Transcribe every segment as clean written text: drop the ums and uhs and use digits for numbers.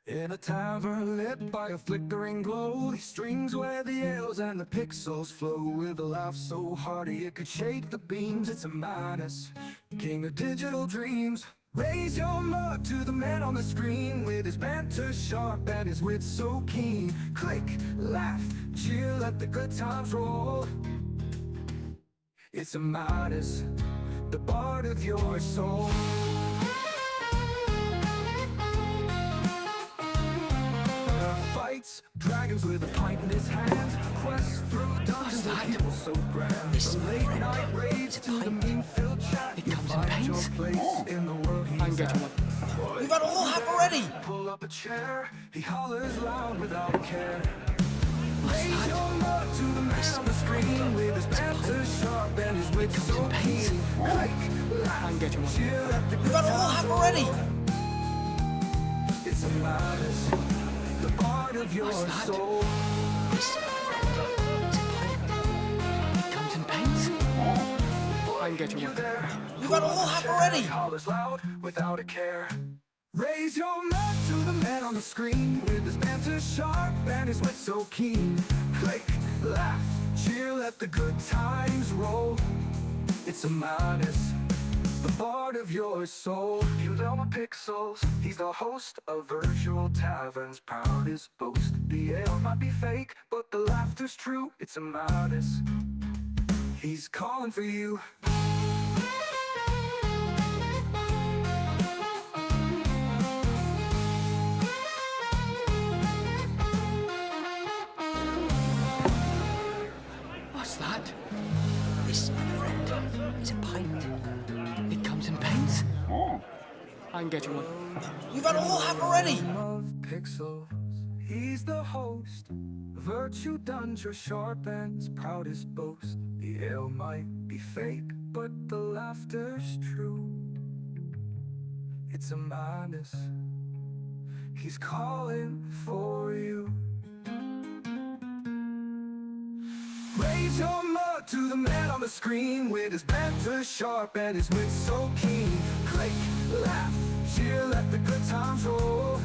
In a tavern lit by a flickering glow, these strings where the ales and the pixels flow, with a laugh so hearty it could shake the beams. It's a madness, king of digital dreams. Raise your mug to the man on the screen, with his banter sharp and his wit so keen. Click, laugh, cheer, let the good times roll. It's a madness, the bard of your soul. Fights, dragons with a pint in his hand, quests through dungeons with people so grand. From late night raids to the meme-filled chat, you find your place in the world he's at. We've got a whole half already! Pull up a chair, he hollers loud without a care. Raise your mug to the man on the screen, with his banter sharp and his wit so keen. Click, laugh, cheer at the We've got a whole half already! It's a madness, the bard of your soul. This, my friend, is a pint. It comes in pints. I can get you one. We've got a whole half already! Hollers loud without a care. Raise your mug to the man on the screen, with his banter sharp and his wit so keen. Click, laugh, cheer, let the good times roll. It's a madness, the bard of your soul. You know my pixels, he's the host of virtual taverns, proud his boast. The ale might be fake, but the laughter's true. It's a madness, he's calling for you. What's that? This, my friend, is a pint. It comes in pints. I can get you one. You've got a whole half already! Of pixels, he's the host. Virtue done your sharp ends, proudest boast. The ale might be fake, but the laughter's true. It's a madness, he's calling for you. Raise your mug to the man on the screen, with his banter sharp and his wit so keen. Click, laugh, cheer, let the good times roll.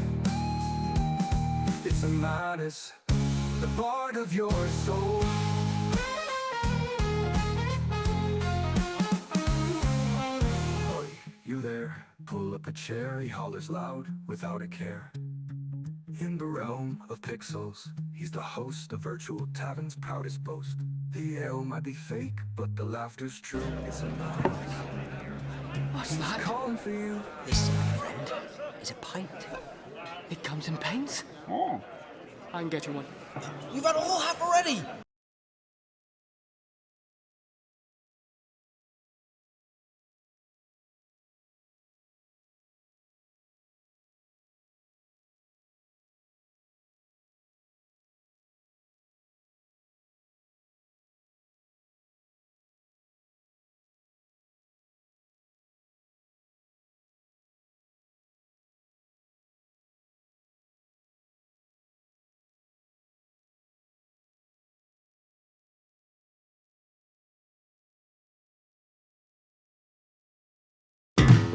It's a madness, the bard of your soul. Oi, you there, pull up a chair, he hollers loud without a care. In the realm of pixels, he's the host of virtual taverns, proudest boast. The ale might be fake, but the laughter's true. It's a madness, What's he's that? calling for you. This, my friend, is a pint. It comes in pints. I can get you one. You've got a whole half already!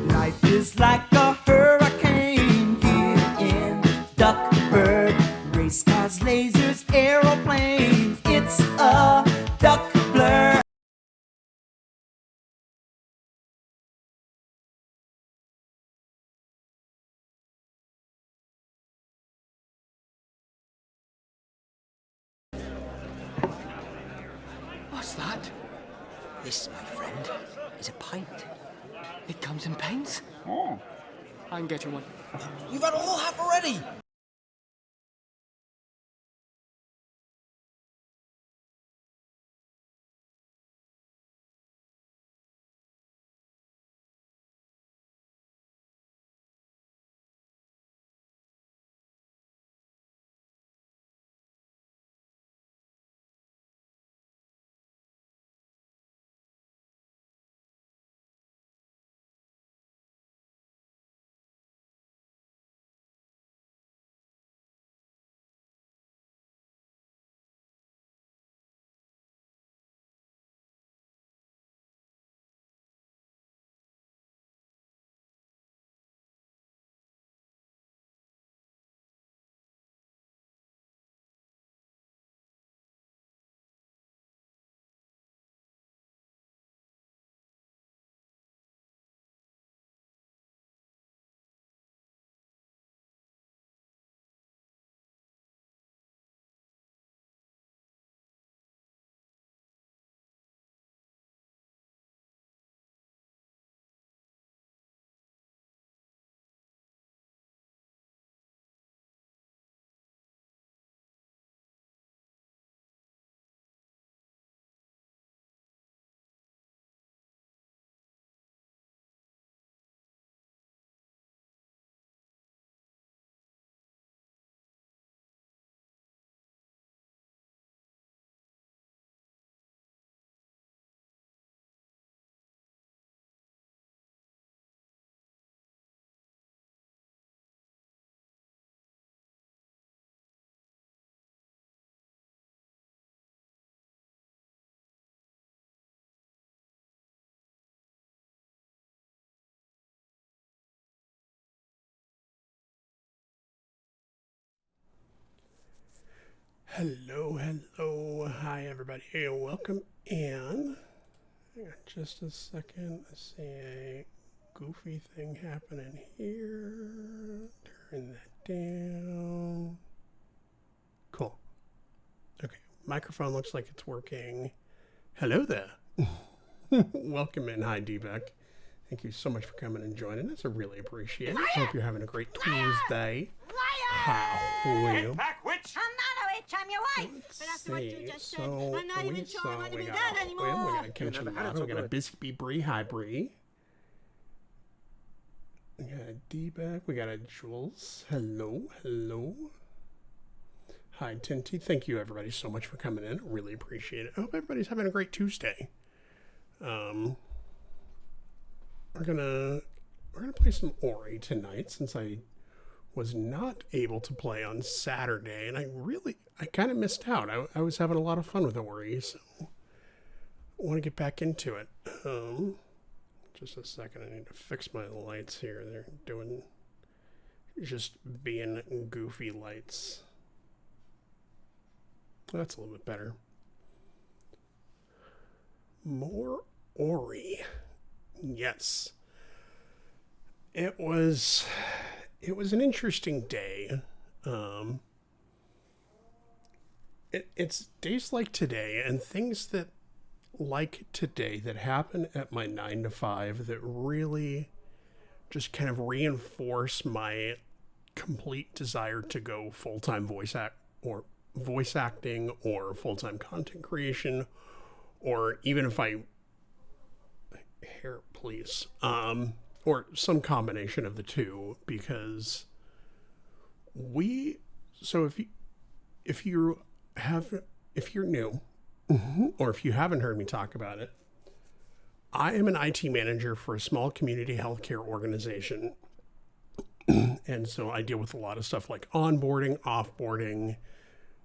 Life is like a hurricane here in Duckburg. Race cars, lasers, aeroplanes. It's a duck blur. What's that? This, my friend, is a pint. It comes in pints. I can get you one. You've got a whole half already! Hello. Hi, everybody. Welcome in. Hang on just a second. I see a goofy thing happening here. Turn that down. Cool. Okay. Microphone looks like it's working. Hello there. Welcome in. Hi, D-Beck. Thank you so much for coming and joining us. I really appreciate it. Hope you're having a great Tuesday. How well. Back witch! I'm not a witch, I'm your wife. But after what you just said, I'm not even sure I want to be that anymore. We got a Kimchi Lotto, we got a Biscuit Brie. Hi, Brie. We got a D-Back, we got a Jules. Hello. Hi, Tinty. Thank you, everybody, so much for coming in. Really appreciate it. I hope everybody's having a great Tuesday. We're gonna play some Ori tonight, since I was not able to play on Saturday, and I kind of missed out. I was having a lot of fun with Ori, so I want to get back into it. Just a second, I need to fix my lights here. They're just being goofy lights. That's a little bit better. More Ori. Yes. It was an interesting day. It's days like today and things that like today that happen at my 9 to 5 that really just kind of reinforce my complete desire to go full-time voice acting or full-time content creation, or even if hair, please, or some combination of the two, because if you're new, or if you haven't heard me talk about it, I am an IT manager for a small community healthcare organization. And so I deal with a lot of stuff like onboarding, offboarding,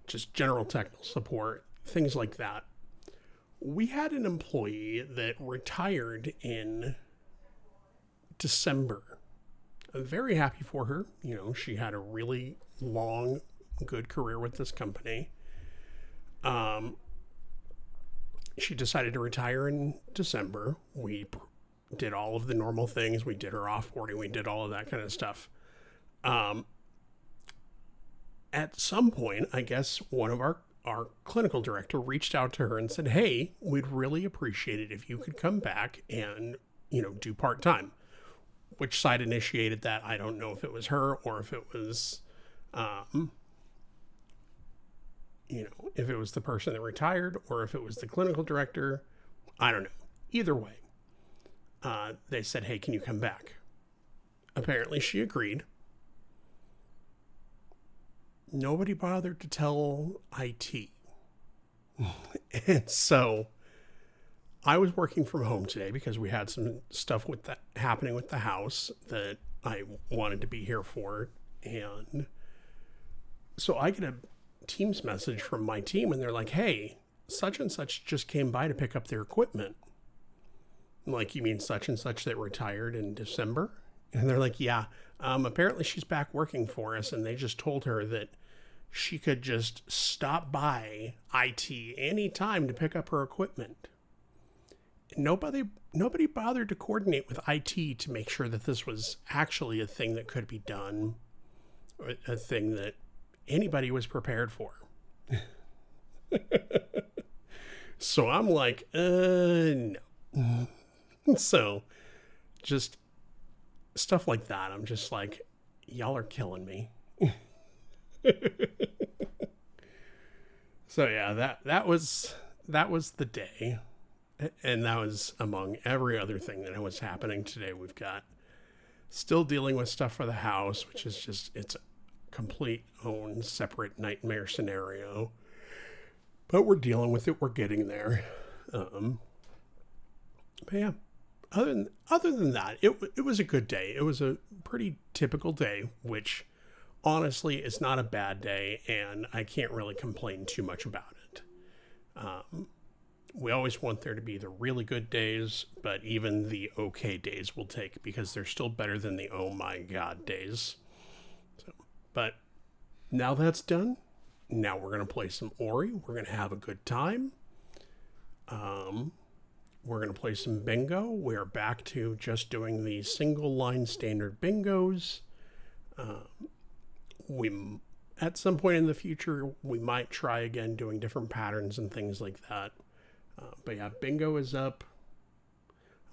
just general technical support, things like that. We had an employee that retired in December. I'm very happy for her. You know, she had a really long, good career with this company. She decided to retire in December. We did all of the normal things. We did her offboarding. We did all of that kind of stuff. At some point, I guess one of our clinical director reached out to her and said, hey, we'd really appreciate it if you could come back and, do part-time. Which side initiated that? I don't know if it was her or if it was, if it was the person that retired or if it was the clinical director. I don't know. Either way, they said, hey, can you come back? Apparently she agreed. Nobody bothered to tell IT. And so I was working from home today because we had some stuff happening with the house that I wanted to be here for. And so I get a Teams message from my team and they're like, hey, such and such just came by to pick up their equipment. I'm like, you mean such and such that retired in December? And they're like, yeah, apparently she's back working for us, and they just told her that she could just stop by IT anytime to pick up her equipment. Nobody bothered to coordinate with IT to make sure that this was actually a thing that could be done, or a thing that anybody was prepared for. So I'm like, no. So just stuff like that. I'm just like, y'all are killing me. So yeah, that was the day. And that was among every other thing that was happening today. We've got still dealing with stuff for the house, which is just, it's a complete own separate nightmare scenario. But we're dealing with it. We're getting there. But yeah, other than that, it was a good day. It was a pretty typical day, which honestly is not a bad day, and I can't really complain too much about it. We always want there to be the really good days, but even the okay days we'll take, because they're still better than the oh my god days. So, but now that's done, Now we're going to play some Ori. We're going to have a good time. We're going to play some bingo. We're back to just doing the single line standard bingos. At some point in the future, we might try again doing different patterns and things like that. But yeah, bingo is up.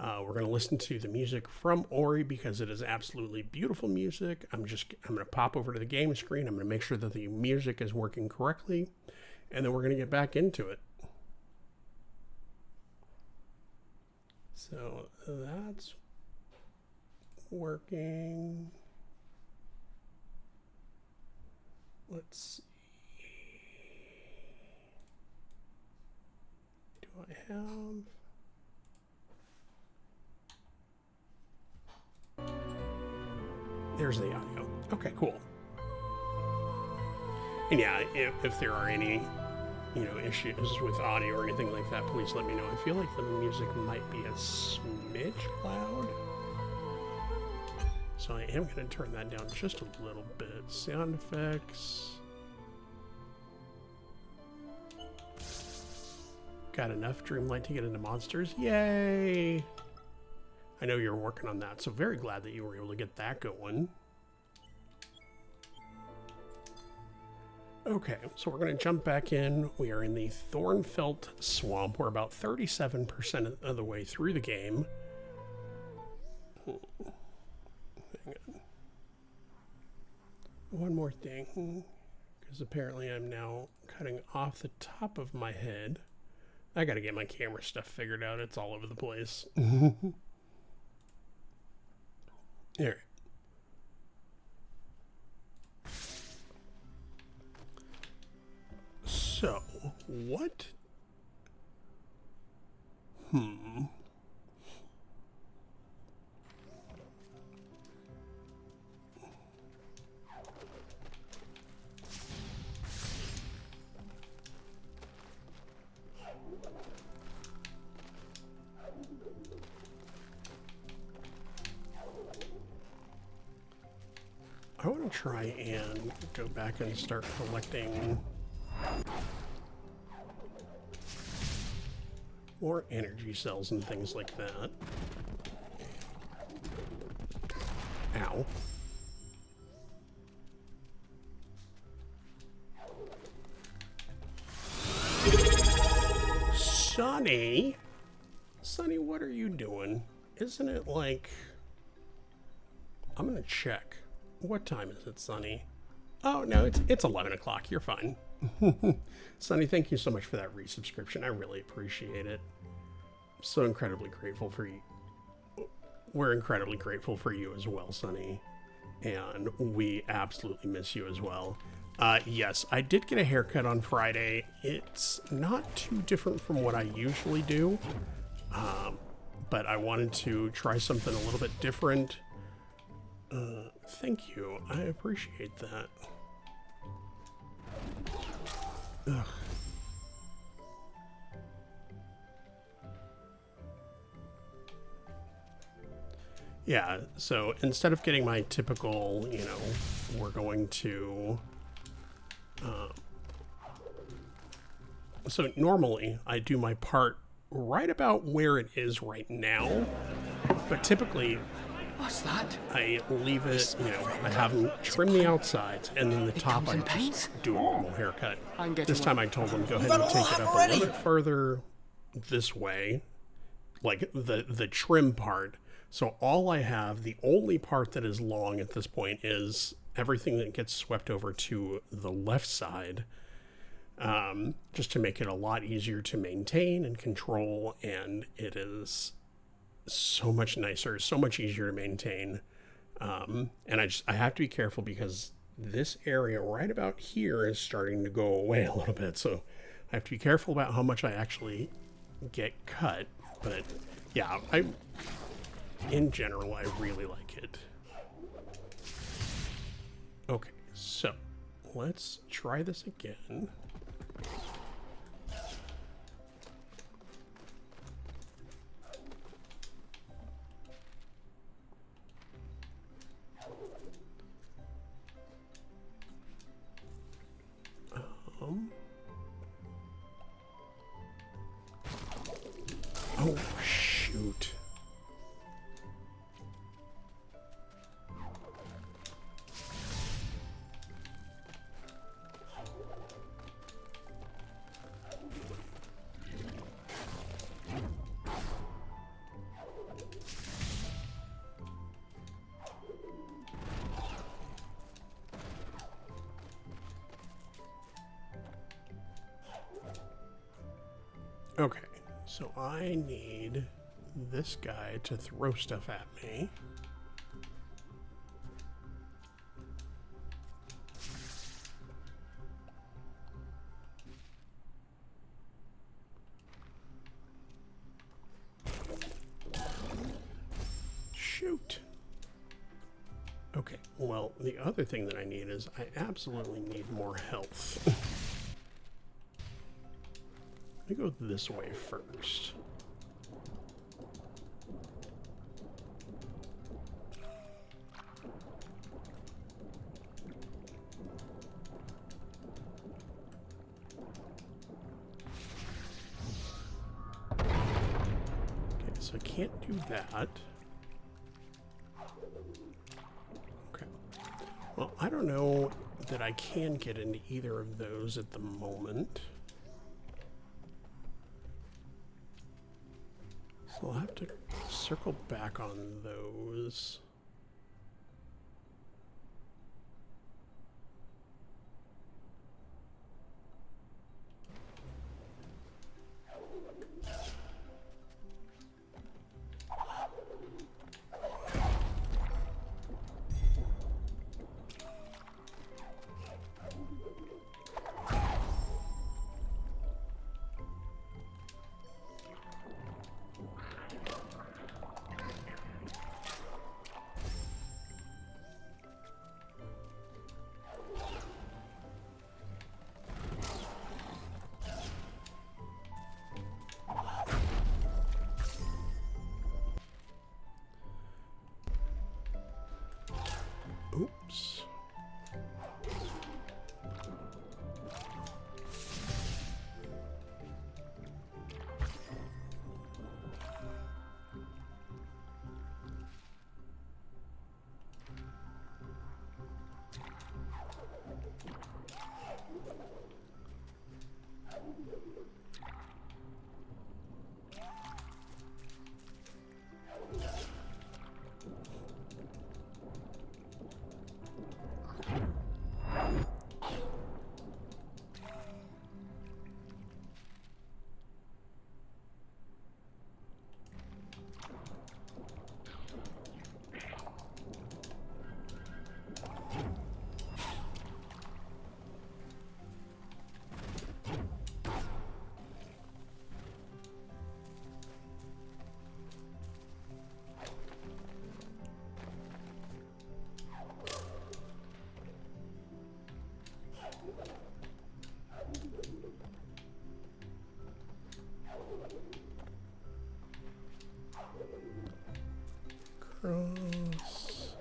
We're going to listen to the music from Ori because it is absolutely beautiful music. I'm going to pop over to the game screen. I'm going to make sure that the music is working correctly. And then we're going to get back into it. So that's working. Let's see. Do I have... There's the audio. Okay, cool. And yeah, if there are any, issues with audio or anything like that, please let me know. I feel like the music might be a smidge loud. So I am going to turn that down just a little bit. Sound effects. Got enough Dreamlight to get into monsters. Yay! I know you're working on that, so very glad that you were able to get that going. Okay, so we're going to jump back in. We are in the Thornfelt Swamp. We're about 37% of the way through the game. Hang on. One more thing, because apparently I'm now cutting off the top of my head. I got to get my camera stuff figured out. It's all over the place. Here. So, what? I want to try and go back and start collecting more energy cells and things like that. Ow. Sonny? Sonny, what are you doing? Isn't it like... I'm gonna check. What time is it, Sonny? Oh, no, it's 11 o'clock. You're fine. Sonny, thank you so much for that resubscription. I really appreciate it. I'm so incredibly grateful for you. We're incredibly grateful for you as well, Sonny. And we absolutely miss you as well. Yes, I did get a haircut on Friday. It's not too different from what I usually do. But I wanted to try something a little bit different. Thank you. I appreciate that. Ugh. Yeah, so instead of getting my typical, we're going to... so normally I do my part right about where it is right now, but typically... What's that? I leave it, I have them trim the outsides, and then the top I just do a normal haircut. This time I told them go ahead and take it up a little bit further this way, like the trim part. So all I have, the only part that is long at this point is everything that gets swept over to the left side, just to make it a lot easier to maintain and control, and it is... so much nicer, so much easier to maintain. And I have to be careful because this area right about here is starting to go away a little bit. So I have to be careful about how much I actually get cut. But yeah, in general, I really like it. Okay, so let's try this again. Okay, so I need this guy to throw stuff at me. Shoot. Okay, well, the other thing that I need is I absolutely need more health. Let me go this way first. Okay, so I can't do that. Okay. Well, I don't know that I can get into either of those at the moment. So I'll have to circle back on those. Oops. Cross.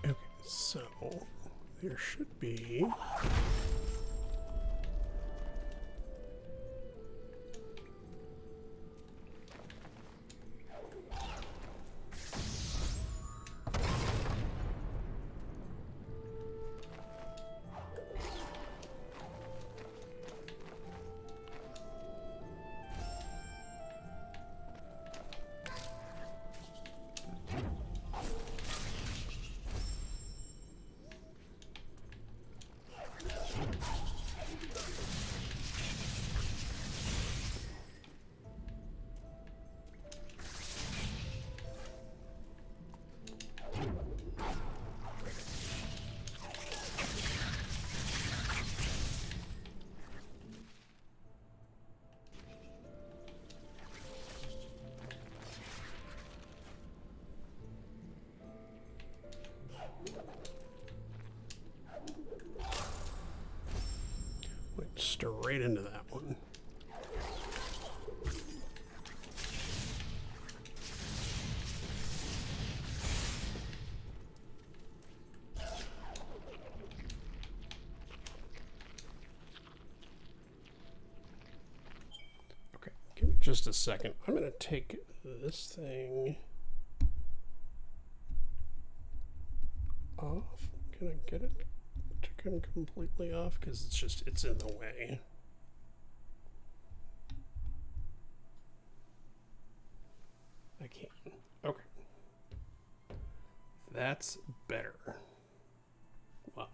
Okay, so there should be went straight into that one. Okay, give me just a second. I'm going to take this thing off. Can I get it to come completely off? Because it's in the way. I can. Okay. That's better. Well,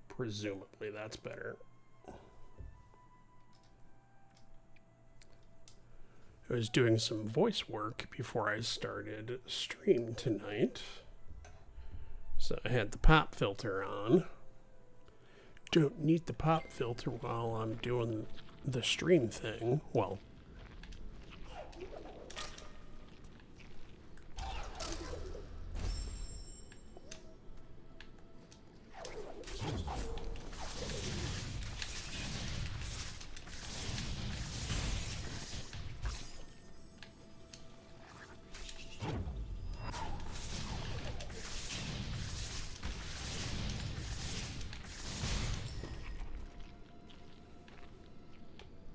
presumably that's better. I was doing some voice work before I started stream tonight. So I had the pop filter on. Don't need the pop filter while I'm doing the stream thing. Well,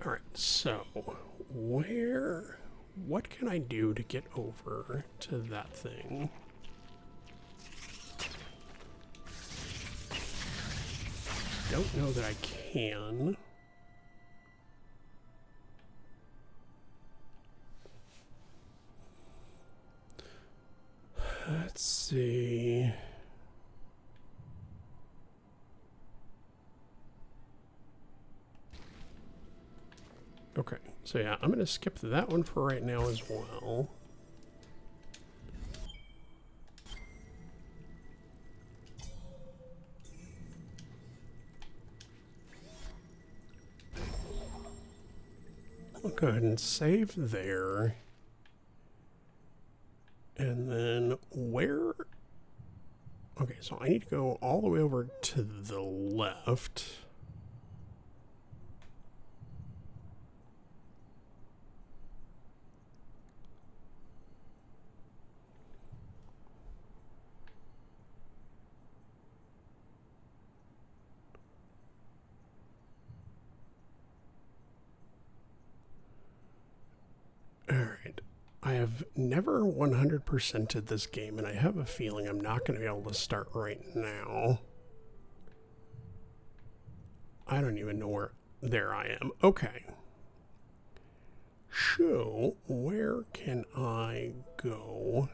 all right, so what can I do to get over to that thing? Don't know that I can. Let's see. Okay, so yeah, I'm going to skip that one for right now as well. I'll go ahead and save there. And then where? Okay, so I need to go all the way over to the left. Alright, I have never 100%ed this game, and I have a feeling I'm not going to be able to start right now. I don't even know where... There I am. Okay. So, where can I go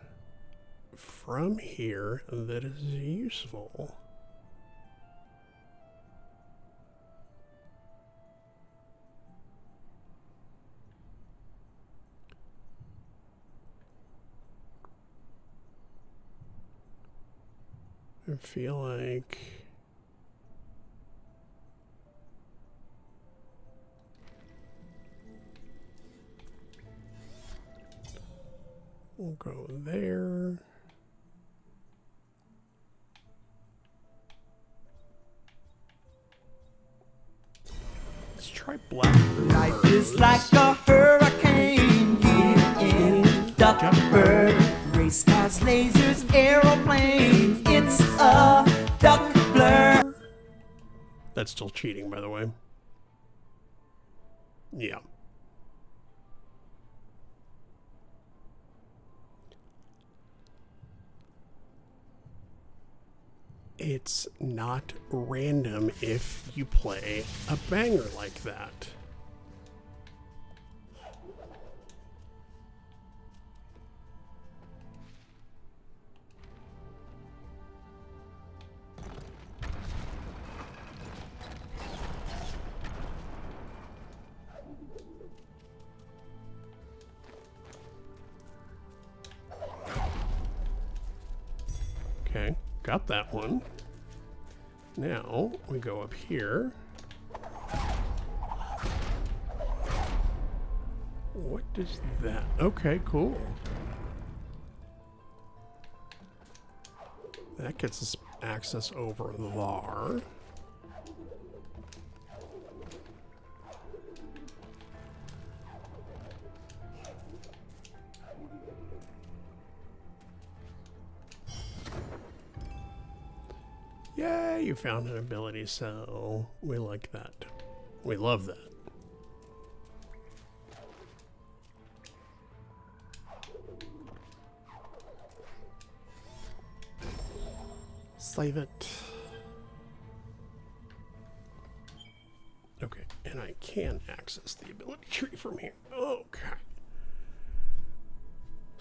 from here that is useful? I feel like we'll go there. Let's try black. Life is like a hurricane here in Duckburg. Race cars, lasers, aeroplanes. It's a duck blur. That's still cheating, by the way. Yeah. It's not random if you play a banger like that. Okay, got that one. Now we go up here. What is that? Okay, cool. That gets us access over there. Yay, you found an ability, so we like that. We love that. Save it. Okay, and I can access the ability tree from here. Okay.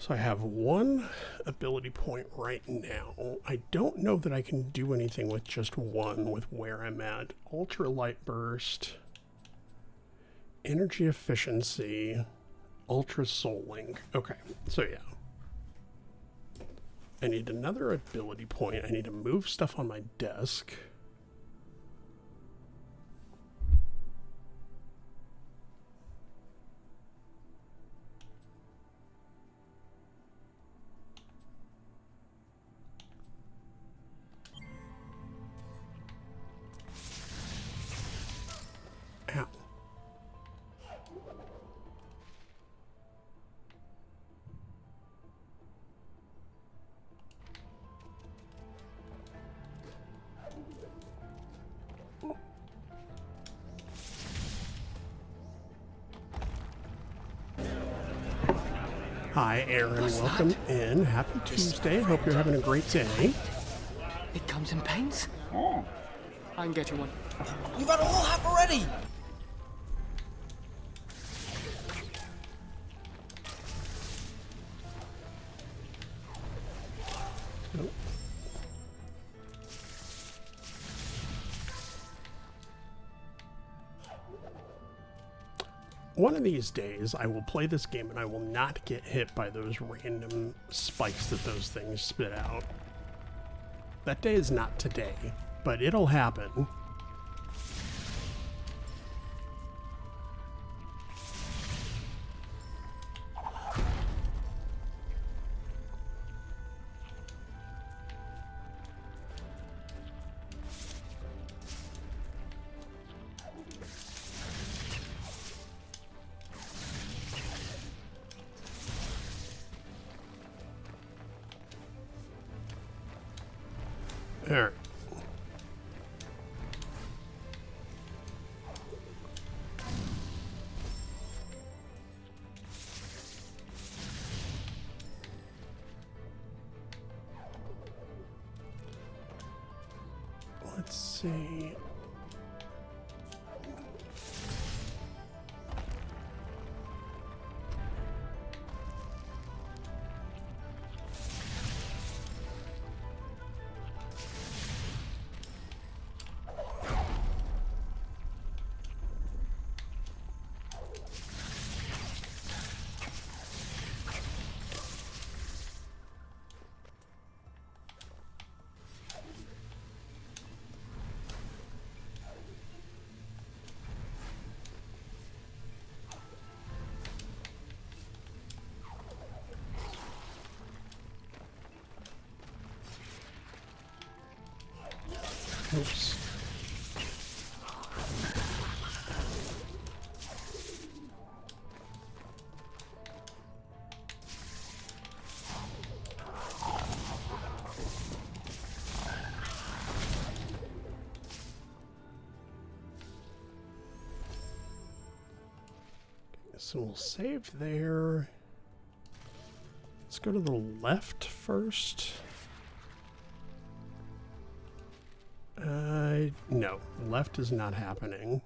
So I have one ability point right now. I don't know that I can do anything with just one with where I'm at. Ultra light burst, energy efficiency, ultra soul link. Okay, so yeah. I need another ability point. I need to move stuff on my desk. Ow. Hi, Aaron. Welcome in. Happy Tuesday. Hope you're having a great day. It comes in paints? I can get you one. You got a whole half already! Nope. One of these days, I will play this game and I will not get hit by those random spikes that those things spit out. That day is not today, but it'll happen. All right. Let's see. Oops. So we'll save there. Let's go to the left first. No, left is not happening.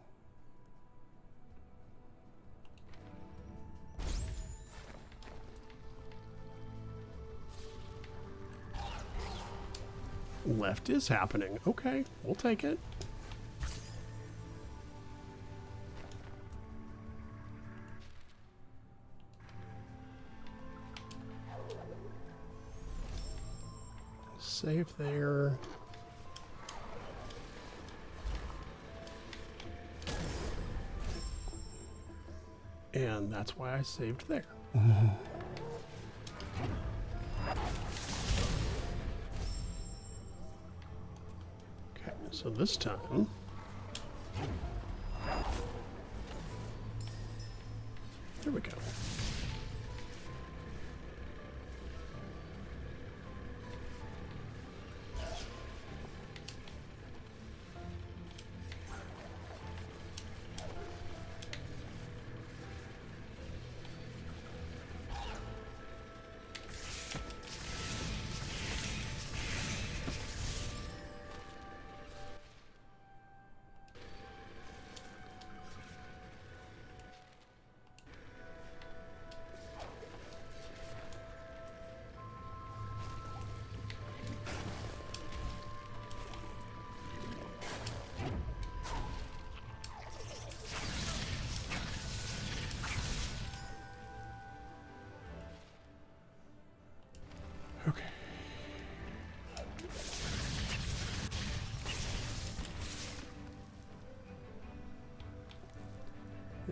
Left is happening. Okay, we'll take it. Save there. And that's why I saved there. Okay, so this time... There we go.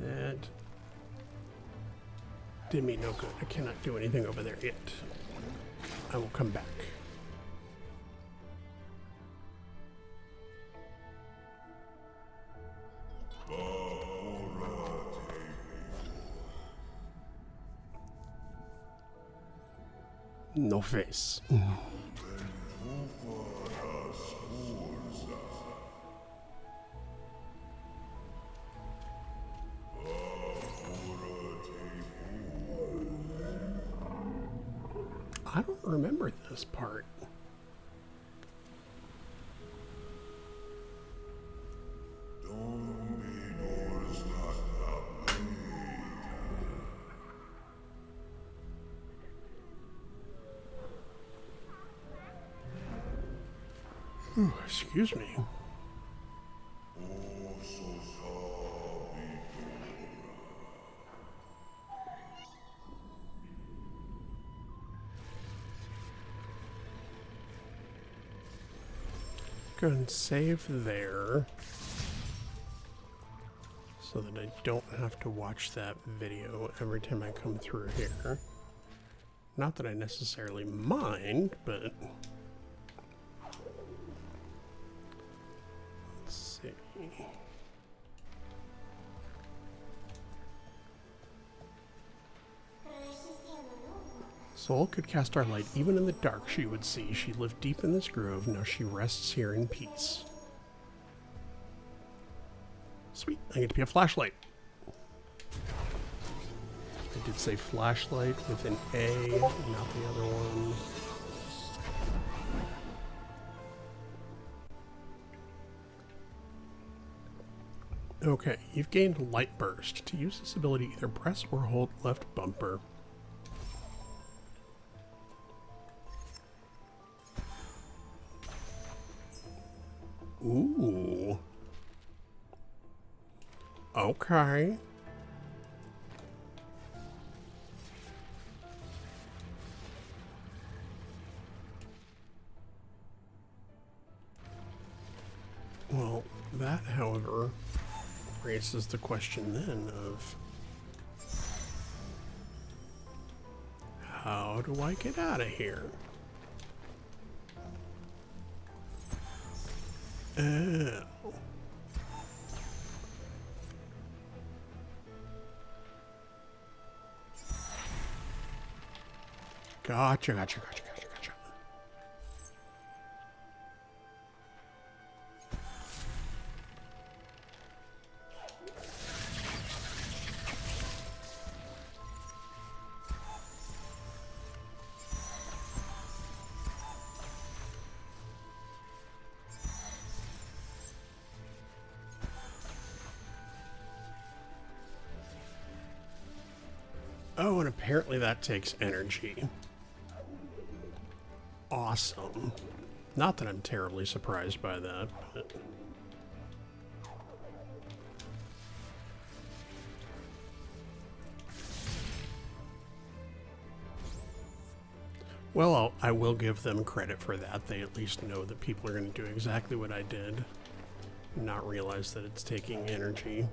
That did me no good. I cannot do anything over there yet. I will come back. No face. I don't remember this part. Ooh, excuse me. Go and save there so that I don't have to watch that video every time I come through here. Not that I necessarily mind, but let's see. Soul could cast our light even in the dark. She would see. She lived deep in this grove. Now she rests here in peace. Sweet. I get to be a flashlight. I did say flashlight with an A, not the other one. Okay, you've gained Light Burst. To use this ability, either press or hold left bumper. Ooh. Okay. Well, that, however, raises the question then of how do I get out of here? Oh. Gotcha. Oh, and apparently that takes energy. Awesome. Not that I'm terribly surprised by that, but... Well, I will give them credit for that. They at least know that people are going to do exactly what I did. Not realize that it's taking energy.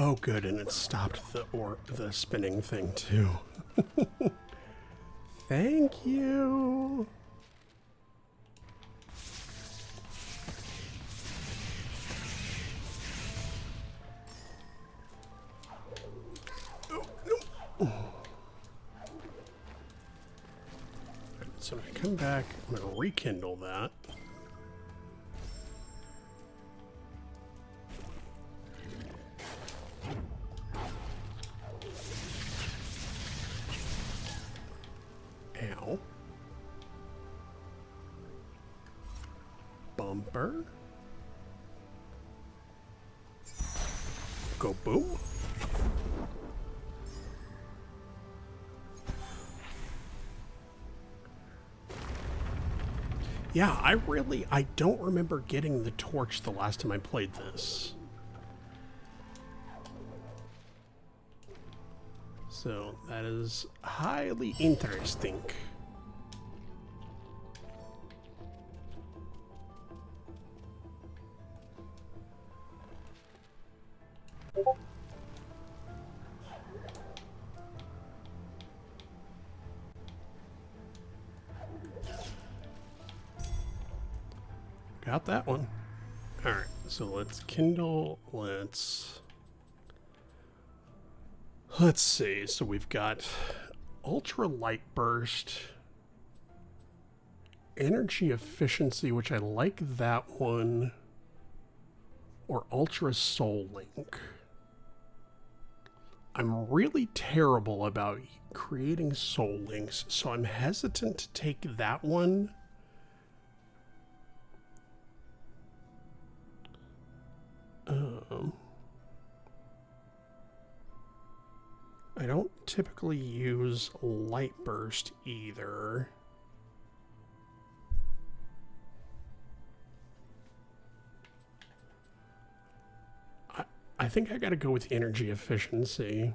Oh, good, and it stopped the spinning thing too. Thank you. Oh, no. So when I come back, I'm going to rekindle that. go. Bumper. Go boom. Yeah, I don't remember getting the torch the last time I played this. So that is highly interesting. Got that one. All right, so let's kindle. Let's see. So we've got ultra light burst, energy efficiency, which I like that one, or ultra soul link. I'm really terrible about creating soul links, so I'm hesitant to take that one. I don't typically use light burst either. I think I gotta go with energy efficiency.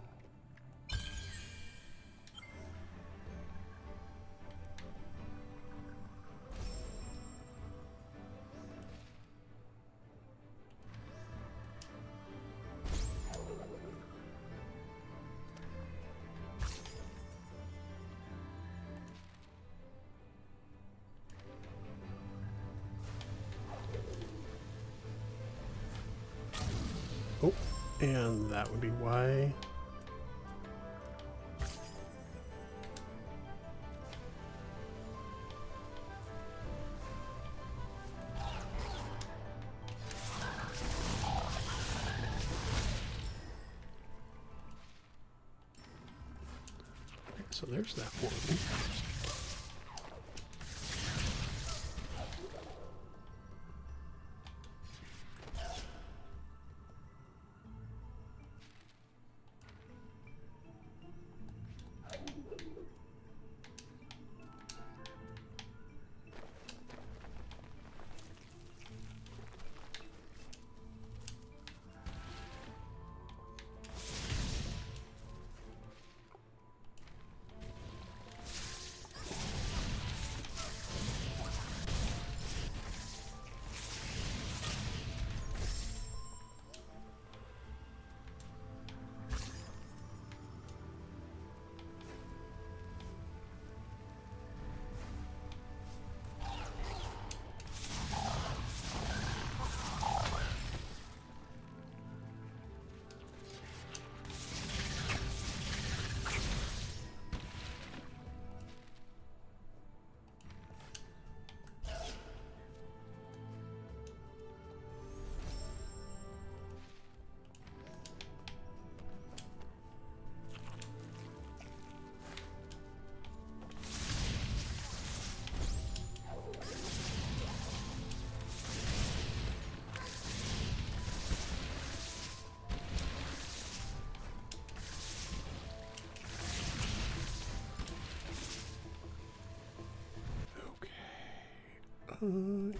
Oh, and that would be why. So there's that one.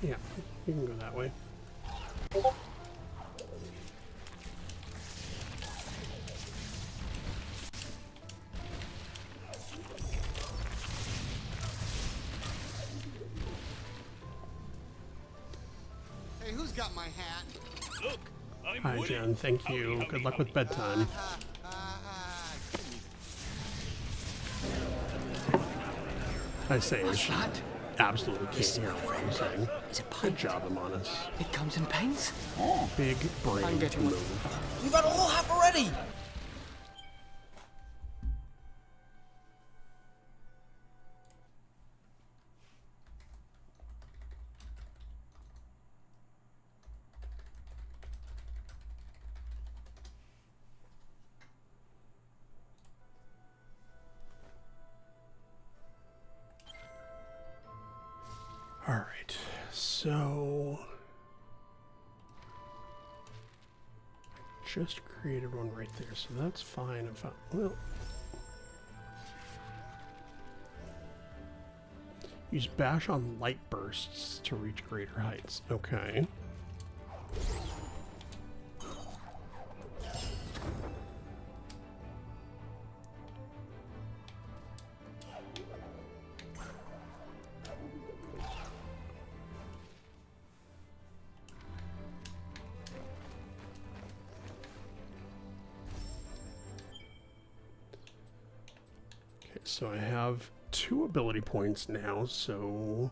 Yeah, you can go that way. Hey, who's got my hat? Look, I'm Hi, Woody. Jen. Thank you. Howdy, Good luck howdy, with bedtime. I say, What's that? absolutely can't hear what I'm saying. It's a Good pint. job, Amonis. It comes in pints. Big brain I'm getting one. move. You've had a whole half already! All right, so just created one right there, so that's fine. If I, well, use bash on light bursts to reach greater heights. Okay. So I have 2 ability points now, so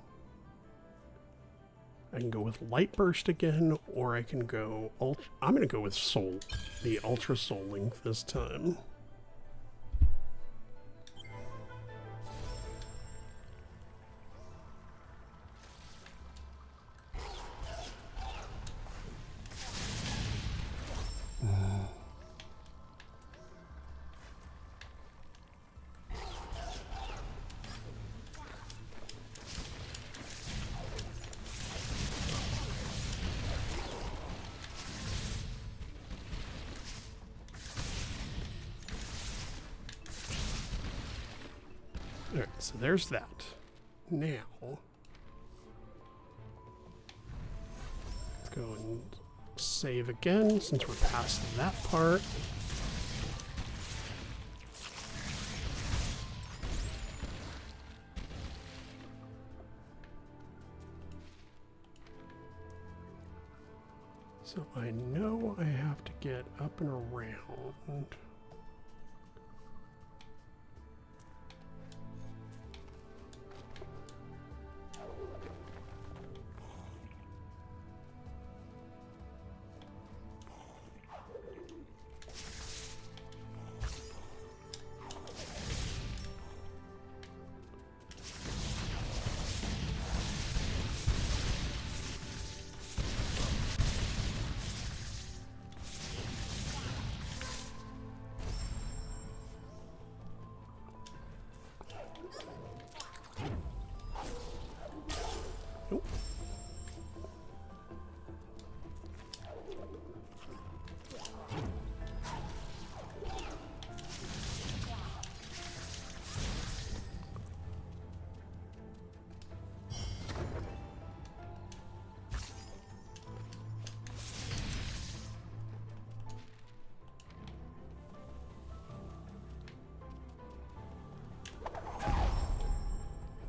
I can go with Light Burst again, or I can go I'm going to go with Soul, the Ultra Soul Link this time. Alright, so there's that. Now, let's go and save again since we're past that part. So I know I have to get up and around.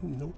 Nope.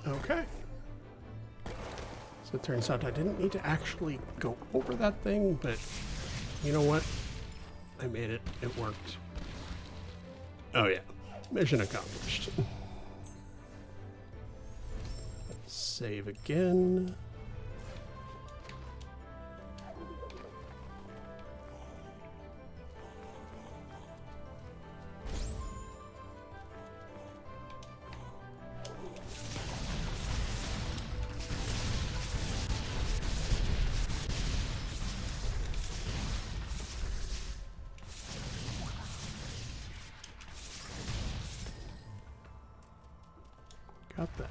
Okay. So it turns out I didn't need to actually go over that thing, but you know what? I made it. It worked. Oh yeah. Mission accomplished. Save again. Got that.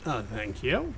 Thank you.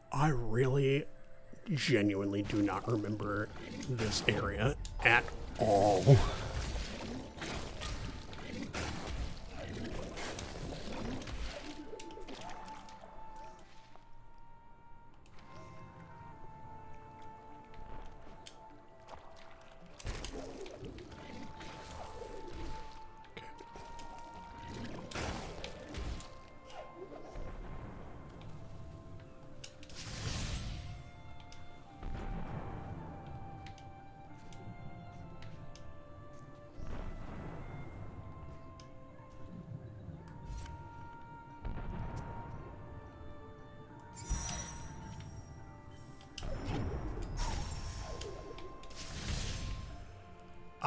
I really genuinely do not remember this area at all.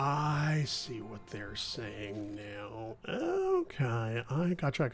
I see what they're saying now. Okay, I gotcha.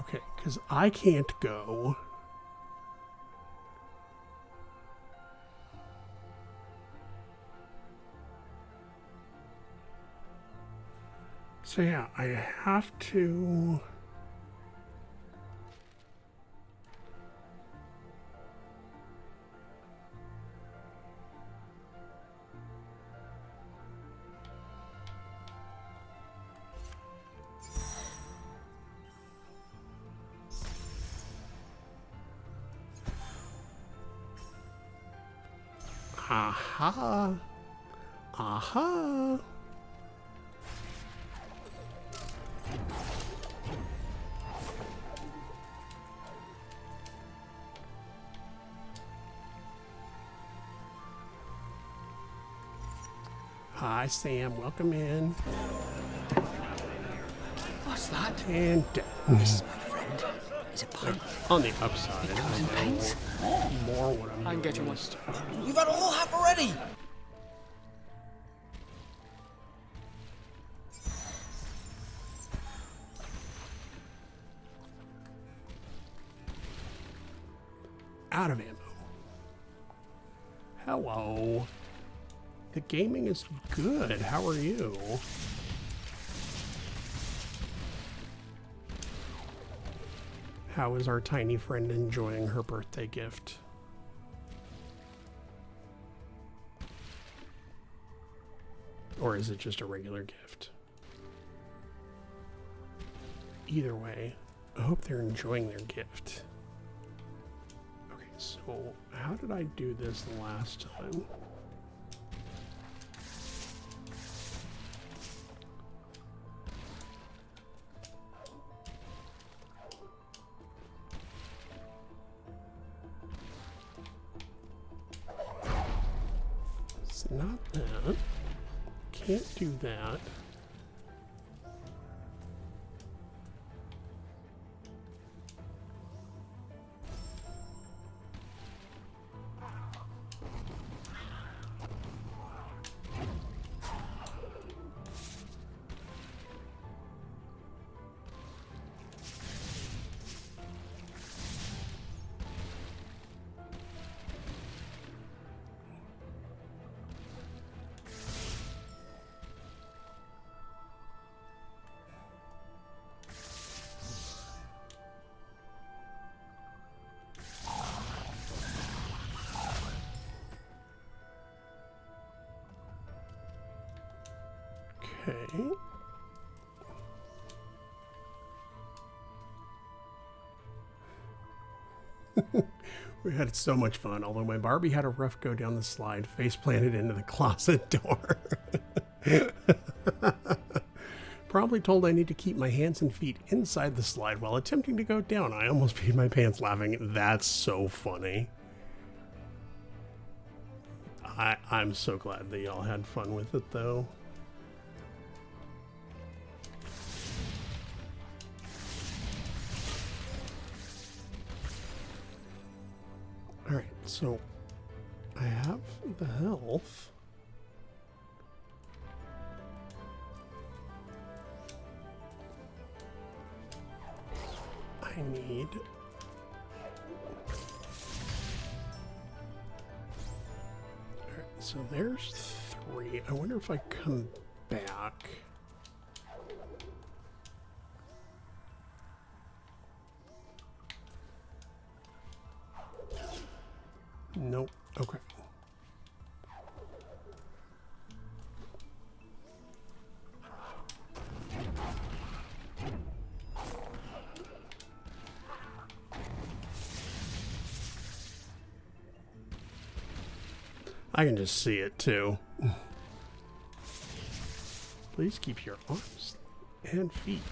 Okay, because I can't go. So yeah, I have to... Aha. Aha. Hi, Sam. Welcome in. What's that? And This, my friend, is a pint. on the upside, Comes in pints. more what I'm I'm doing getting one. is- You've had a whole half already. out of ammo. Hello. The gaming is good. How are you? How is our tiny friend enjoying her birthday gift? Or is it just a regular gift? Either way, I hope they're enjoying their gift. Okay, so how did I do this last time? It's not that. Can't do that. Okay. We had so much fun, although my Barbie had a rough go down the slide, face planted into the closet door. Probably told I need to keep my hands and feet inside the slide while attempting to go down. I almost peed my pants laughing. That's so funny. I'm so glad that y'all had fun with it, though. Alright, so I have the health. I need... Alright, so there's 3. I wonder if I come back... Nope. Okay. I can just see it too. Please keep your arms and feet.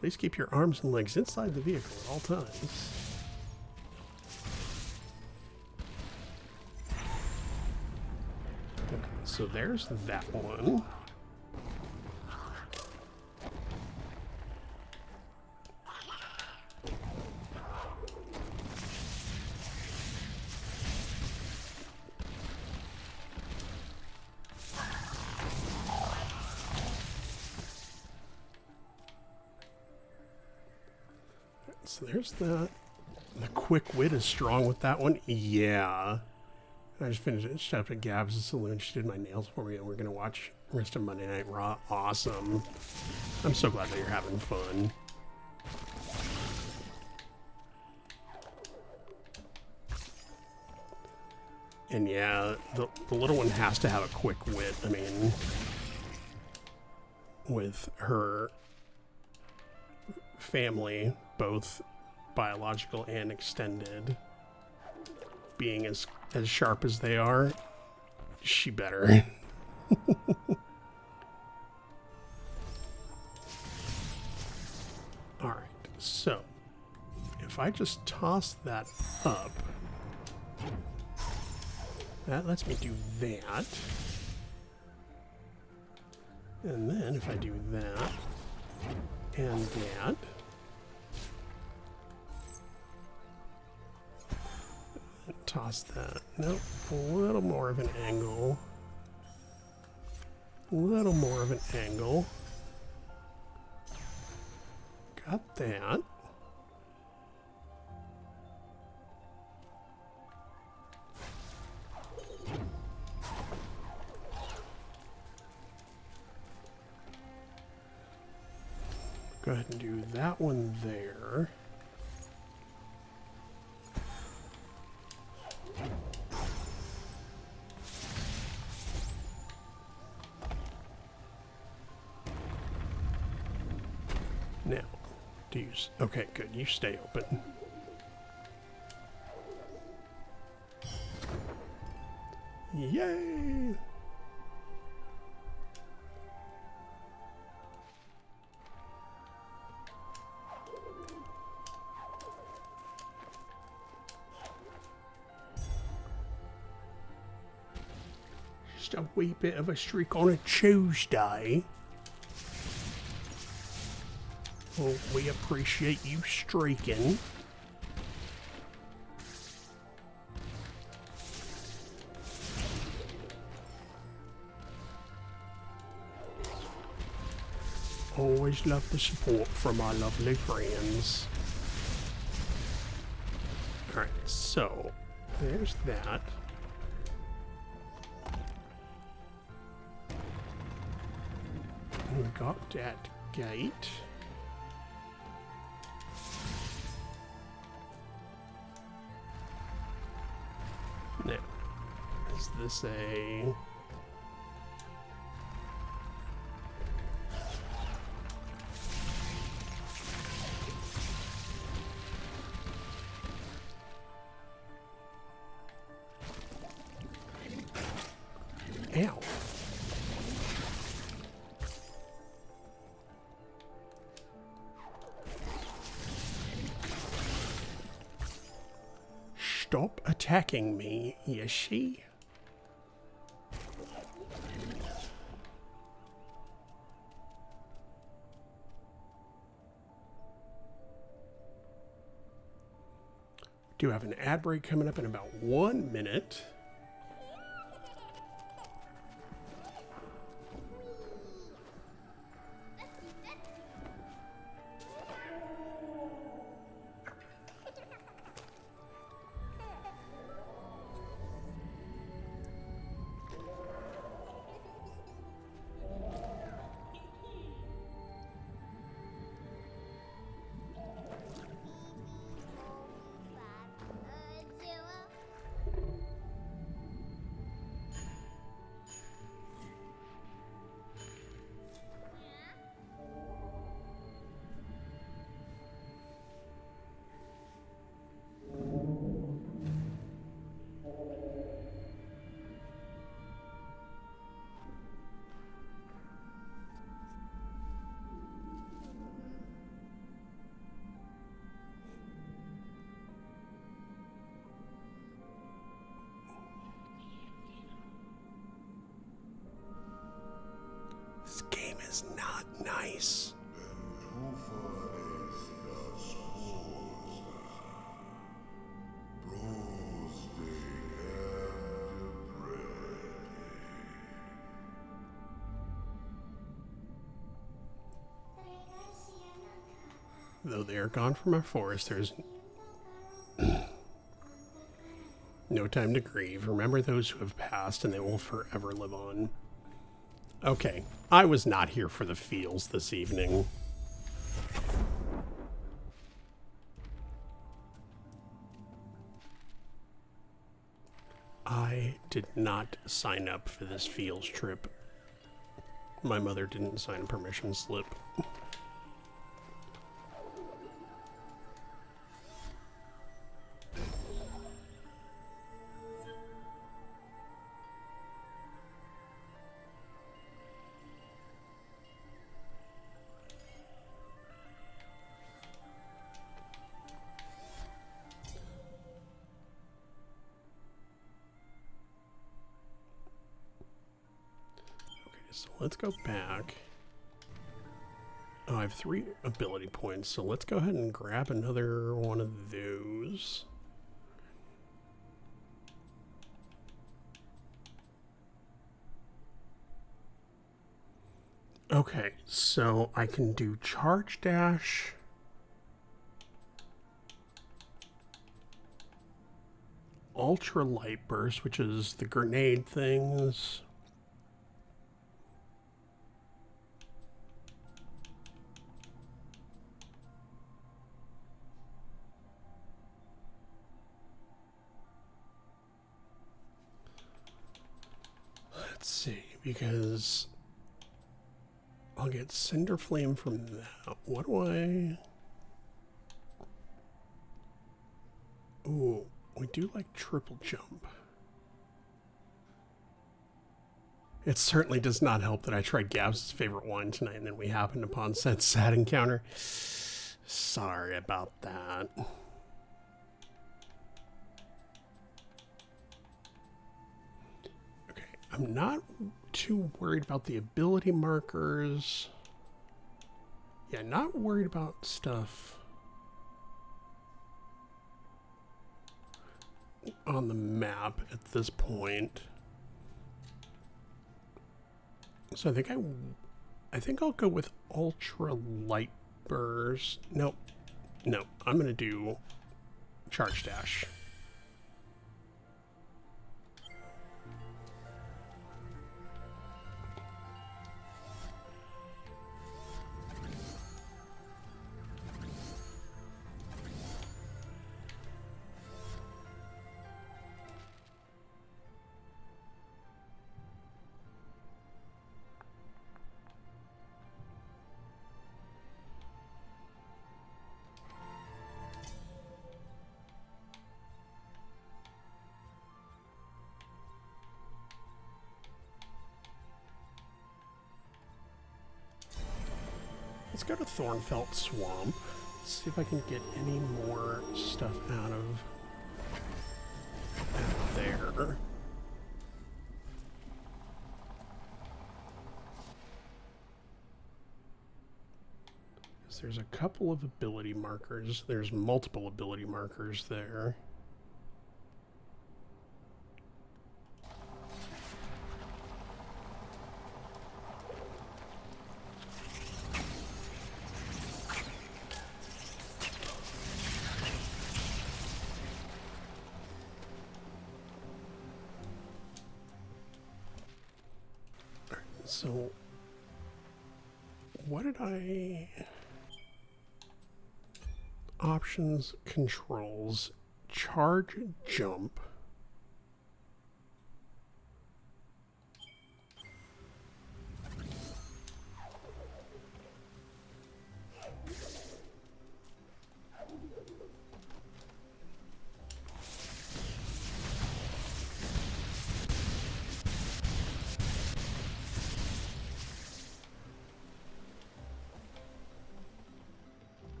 Please keep your arms and legs inside the vehicle at all times. Okay, so there's that one. So there's that. The quick wit is strong with that one. Yeah. I just finished it. Shut up at Gab's Saloon. She did my nails for me, and we're going to watch the rest of Monday Night Raw. Awesome. I'm so glad that you're having fun. And yeah, the little one has to have a quick wit. I mean, with her family, both biological and extended, being as as sharp as they are, she better. Alright, so if I just toss that up, that lets me do that. And then if I do that and that, toss that. Nope, a little more of an angle. A little more of an angle. Got that. Go ahead and do that one there. Now, do you... Okay, good. You stay open. Yay! Just a wee bit of a streak on a Tuesday. Well, we appreciate you streaking. Always love the support from our lovely friends. Alright, so there's that. We got that gate. Now, is this a... Ow. Stop attacking me, is she? Do have an ad break coming up in about 1 minute. This game is not nice. Though they are gone from our forest, there's no time to grieve. Remember those who have passed, and they will forever live on. Okay, I was not here for the feels this evening. I did not sign up for this feels trip. My mother didn't sign a permission slip. So let's go back. Oh, I have 3 ability points, so let's go ahead and grab another one of those. Okay, so I can do charge dash. Ultra light burst, which is the grenade things. Let's see, because I'll get Cinder Flame from that. What do I... Ooh, we do like triple jump. It certainly does not help that I tried Gabs' favorite wine tonight and then we happened upon said sad encounter. Sorry about that. Okay, I'm not too worried about the ability markers. Yeah, not worried about stuff on the map at this point. So I think I'll go with ultra light burst. Nope. No, I'm gonna do charge dash. Let's go to Thornfelt Swamp. Let's see if I can get any more stuff out there. There's a couple of ability markers. There's multiple ability markers there. So, what did I... Options, controls, charge, jump.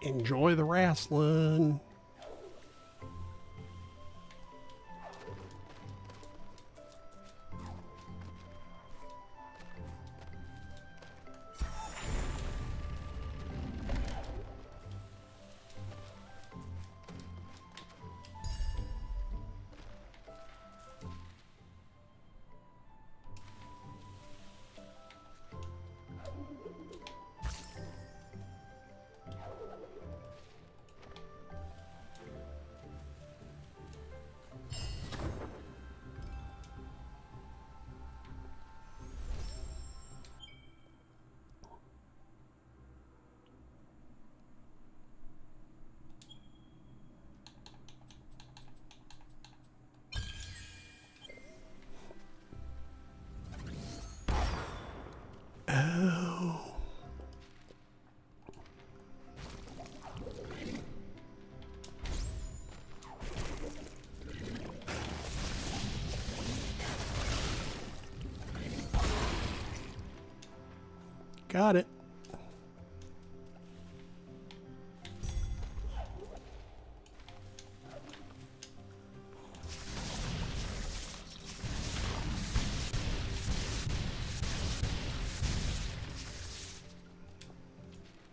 Enjoy the wrestling. Oh. Got it.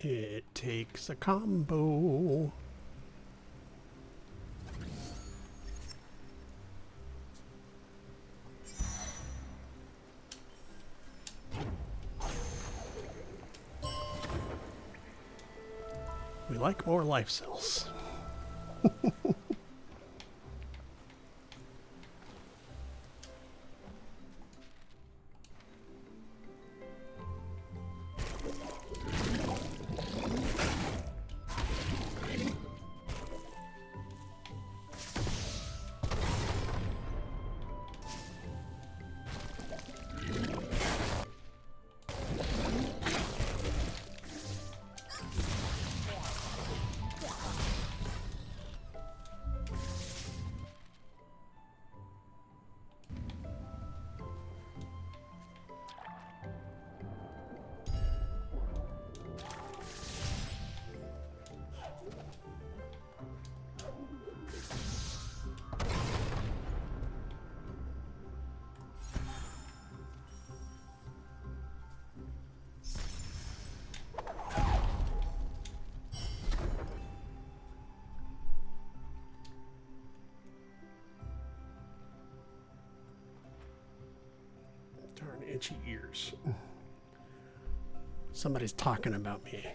It takes a combo. We like more life cells. Darn itchy ears. Somebody's talking about me.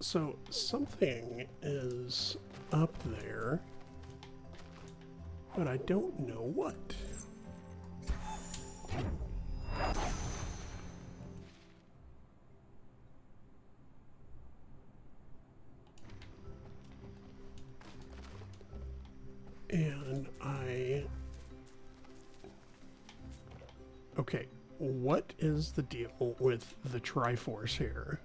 So something is up there, but I don't know what. And okay, what is the deal with the Triforce here?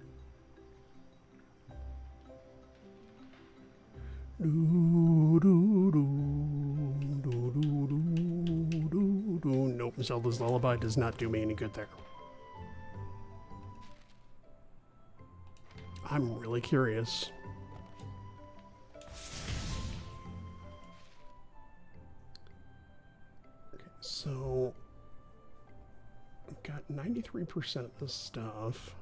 Nope, Zelda's Lullaby does not do me any good there. I'm really curious. Okay, so I've got 93% of this stuff.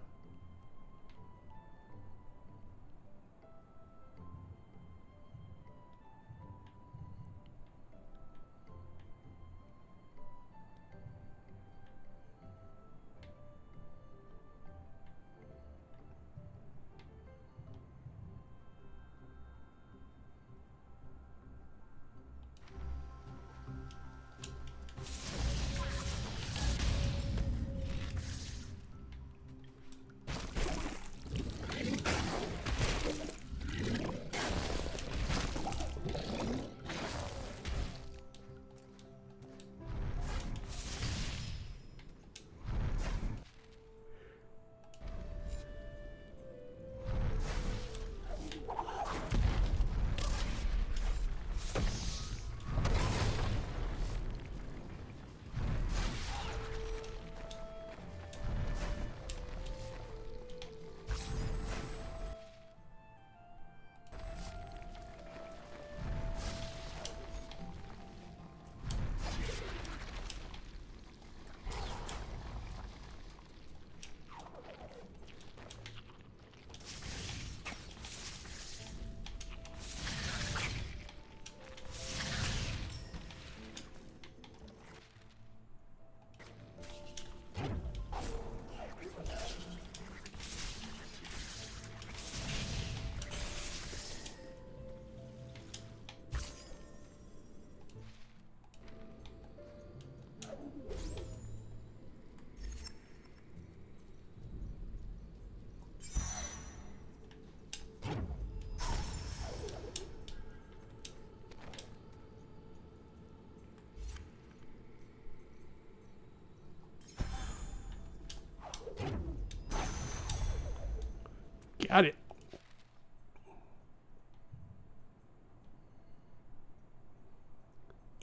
Got it.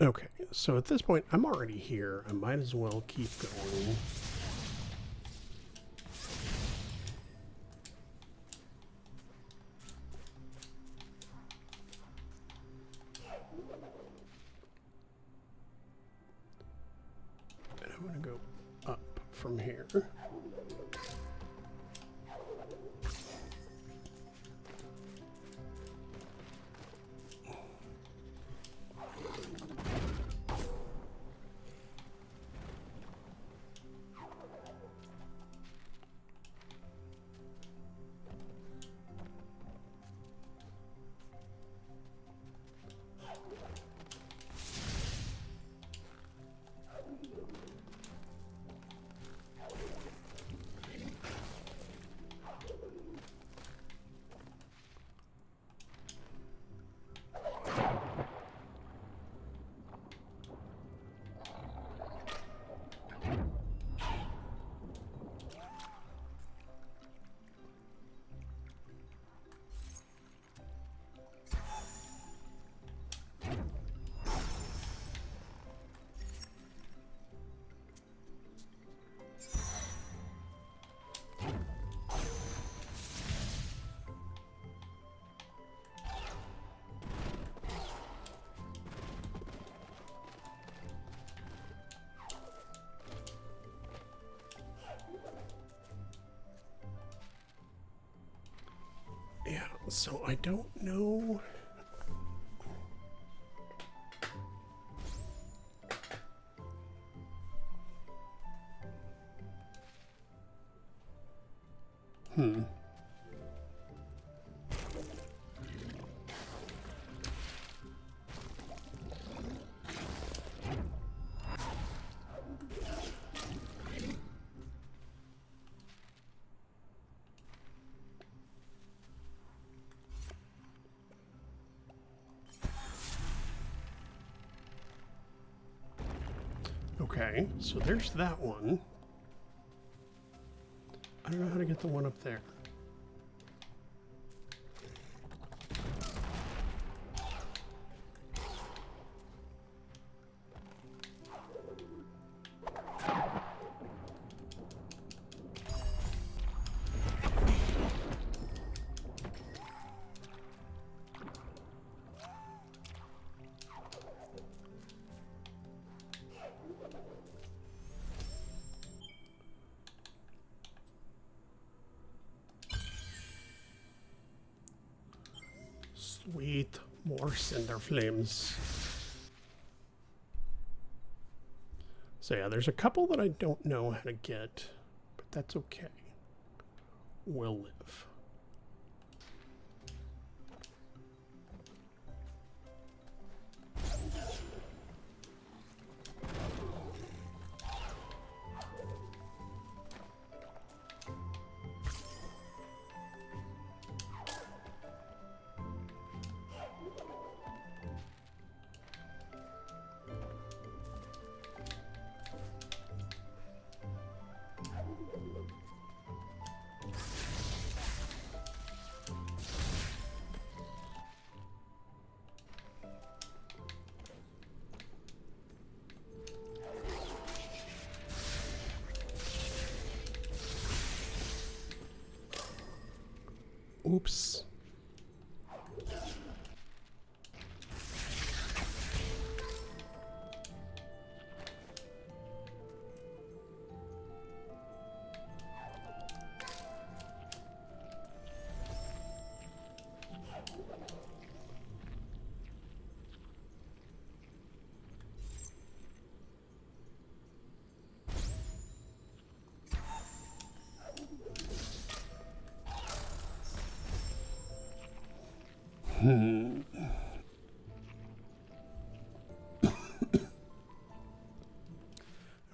Okay, so at this point, I'm already here. I might as well keep going. here. Yeah, so I don't know. Okay, so there's that one. I don't know how to get the one up there. Sweet, more cinder flames. So yeah, there's a couple that I don't know how to get, but that's okay. We'll live. Oops.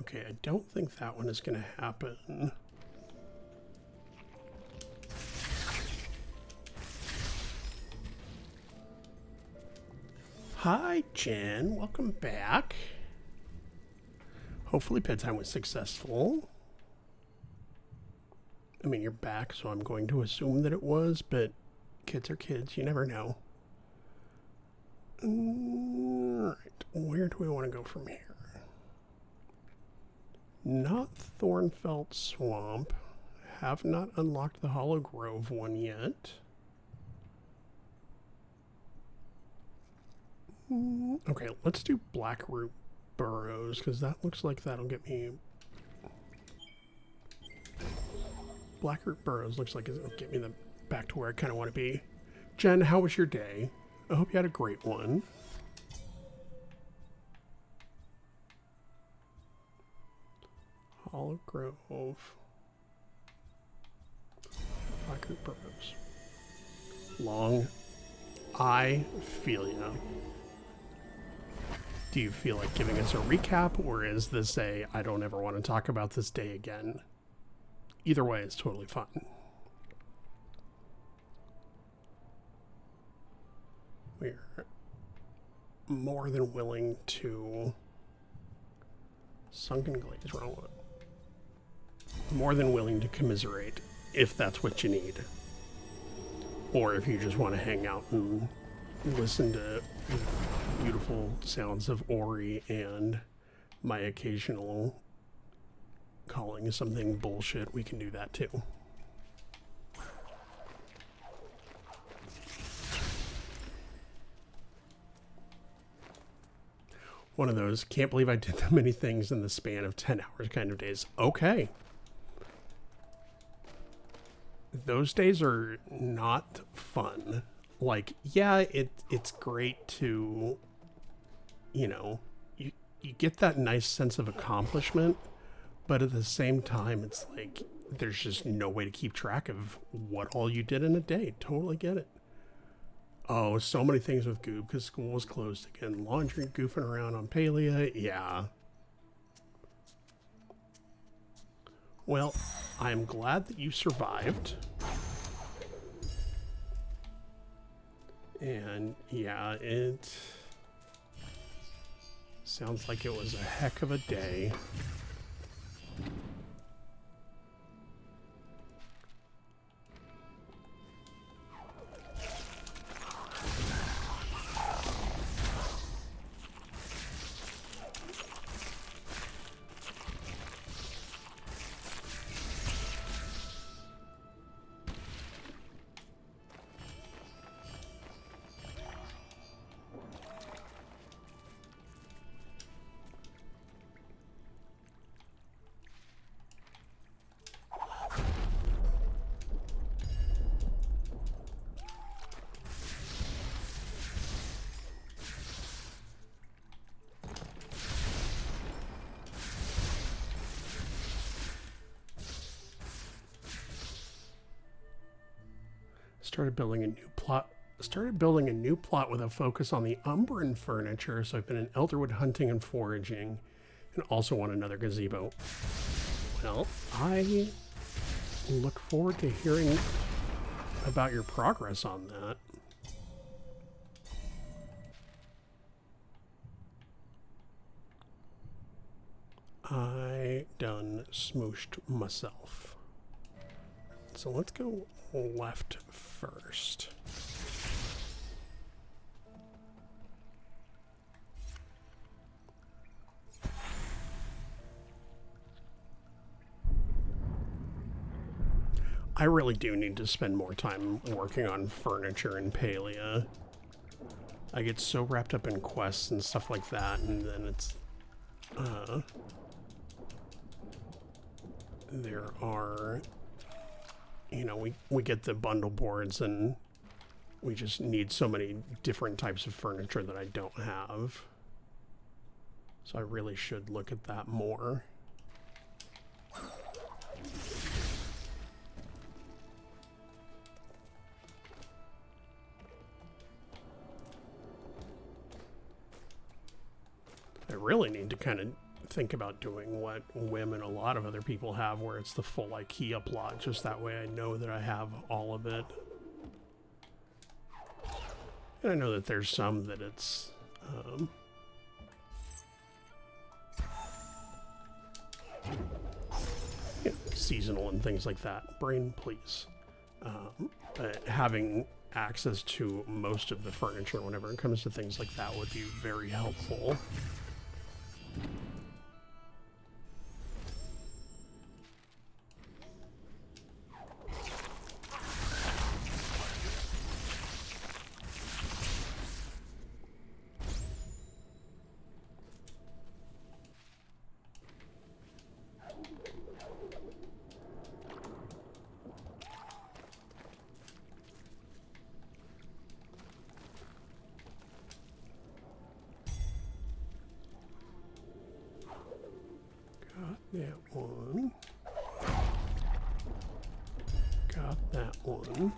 Okay, I don't think that one is going to happen. Hi, Jen. Welcome back. Hopefully bedtime was successful. I mean, you're back, so I'm going to assume that it was, but kids are kids. You never know. All right, where do we want to go from here? Not Thornfelt Swamp. Have not unlocked the Hollow Grove one yet. Okay, let's do Blackroot Burrows, because that looks like that'll get me Blackroot Burrows looks like it'll get me back to where I kind of want to be. Jen, how was your day? I hope you had a great one. Olive Grove. Blackroot Burrows. Long. I feel ya. Do you feel like giving us a recap, or is this a I don't ever want to talk about this day again? Either way, it's totally fine. We're more than willing to... Sunken Glaze, wrong one. More than willing to commiserate, if that's what you need. Or if you just want to hang out and listen to beautiful sounds of Ori and my occasional calling something bullshit, we can do that too. One of those, can't believe I did that many things in the span of 10 hours kind of days. Okay. Those days are not fun. Like, yeah, it's great to, you know, you get that nice sense of accomplishment, but at the same time, it's like, there's just no way to keep track of what all you did in a day. Totally get it. Oh, so many things with Goob because school was closed again. Laundry, goofing around on Palea. Yeah. Well, I'm glad that you survived. And yeah, it sounds like it was a heck of a day. Started building a new plot with a focus on the Umbran furniture, so I've been in Elderwood hunting and foraging, and also want another gazebo. Well, I look forward to hearing about your progress on that. I done smooshed myself. So let's go left first. I really do need to spend more time working on furniture in Palea. I get so wrapped up in quests and stuff like that, and then it's there are, you know, we get the bundle boards and we just need so many different types of furniture that I don't have. So I really should look at that more. I really need to kind of think about doing what Wim and a lot of other people have, where it's the full IKEA plot. Just that way I know that I have all of it. And I know that there's some that it's you know, seasonal and things like that. Brain, please. But having access to most of the furniture whenever it comes to things like that would be very helpful. that one. Got that one.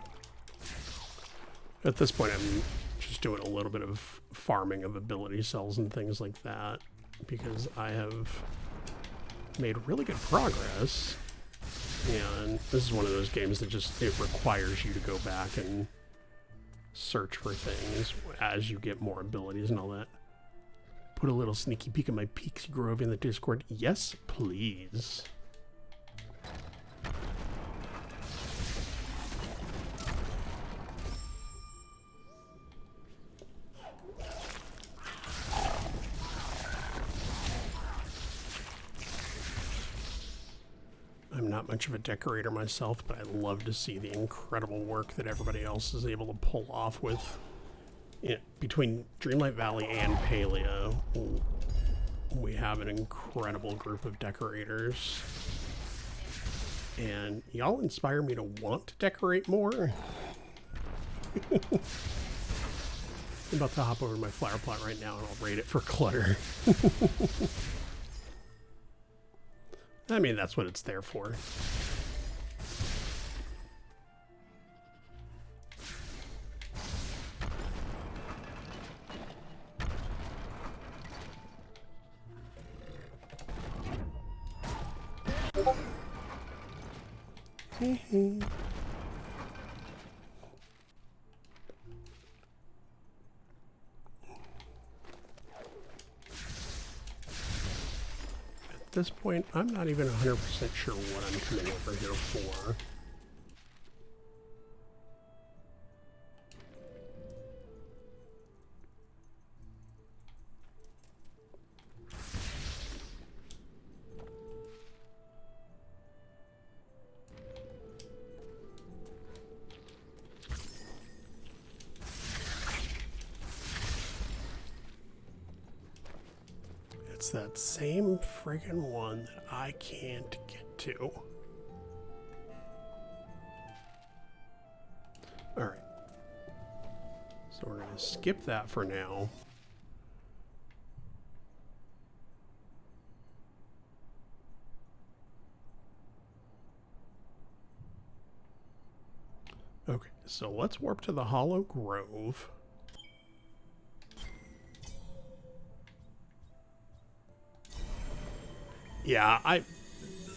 At this point, I'm just doing a little bit of farming of ability cells and things like that because I have made really good progress. And this is one of those games that just, it requires you to go back and search for things as you get more abilities and all that. Put a little sneaky peek at my Pixie Grove in the Discord. Yes, please. I'm not much of a decorator myself, but I love to see the incredible work that everybody else is able to pull off with. Between Dreamlight Valley and Palea, we have an incredible group of decorators. And y'all inspire me to want to decorate more. I'm about to hop over to my flower plot right now and I'll raid it for clutter. I mean, that's what it's there for. At this point, I'm not even 100% sure what I'm coming over here for. It's that same friggin' one that I can't get to. Alright. So we're going to skip that for now. Okay, so let's warp to the Hollow Grove. Yeah,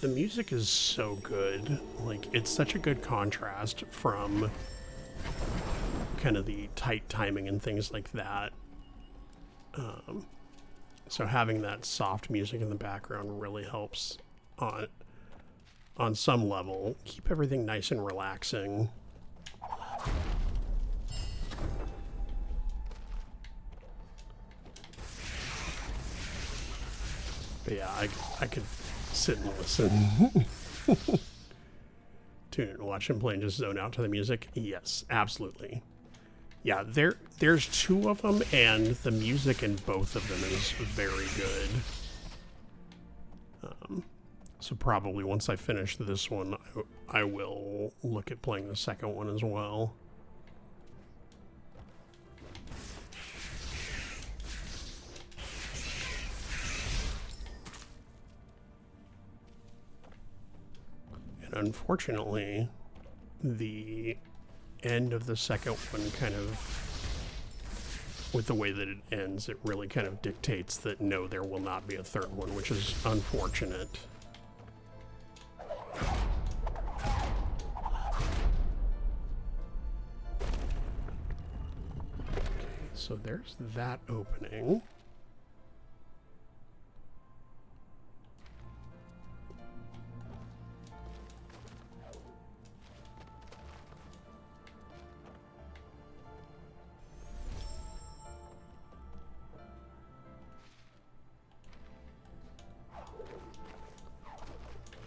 the music is so good. Like, it's such a good contrast from kind of the tight timing and things like that. So having that soft music in the background really helps on some level keep everything nice and relaxing. But yeah, I could sit and listen. Tune in, watch him play and just zone out to the music. Yes, absolutely. Yeah, there's two of them, and the music in both of them is very good. So probably once I finish this one, I will look at playing the second one as well. Unfortunately, the end of the second one kind of, with the way that it ends, it really kind of dictates that no, there will not be a third one, which is unfortunate. Okay, so there's that opening.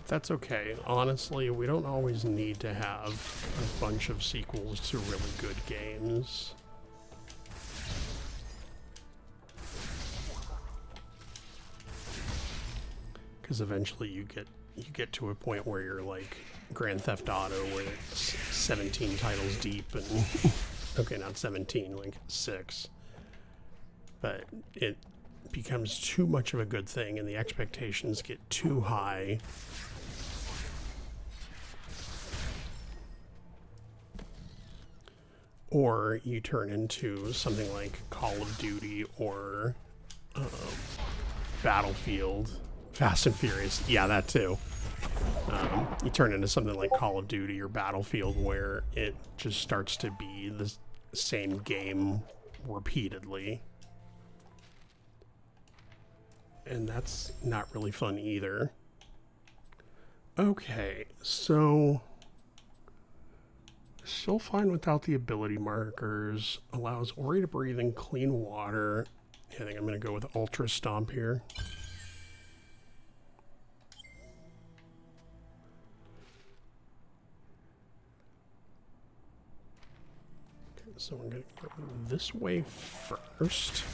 That's okay. Honestly, we don't always need to have a bunch of sequels to really good games. Because eventually you get to a point where you're like Grand Theft Auto, where it's 17 titles deep and okay, not 17, like 6. But becomes too much of a good thing and the expectations get too high, or you turn into something like Call of Duty or Battlefield, Fast and Furious. Yeah, that too. You turn into something like Call of Duty or Battlefield where it just starts to be the same game repeatedly. And that's not really fun either. Okay, so still fine without the ability markers. Allows Ori to breathe in clean water. I think I'm going to go with Ultra Stomp here. Okay, so I'm going to go this way first.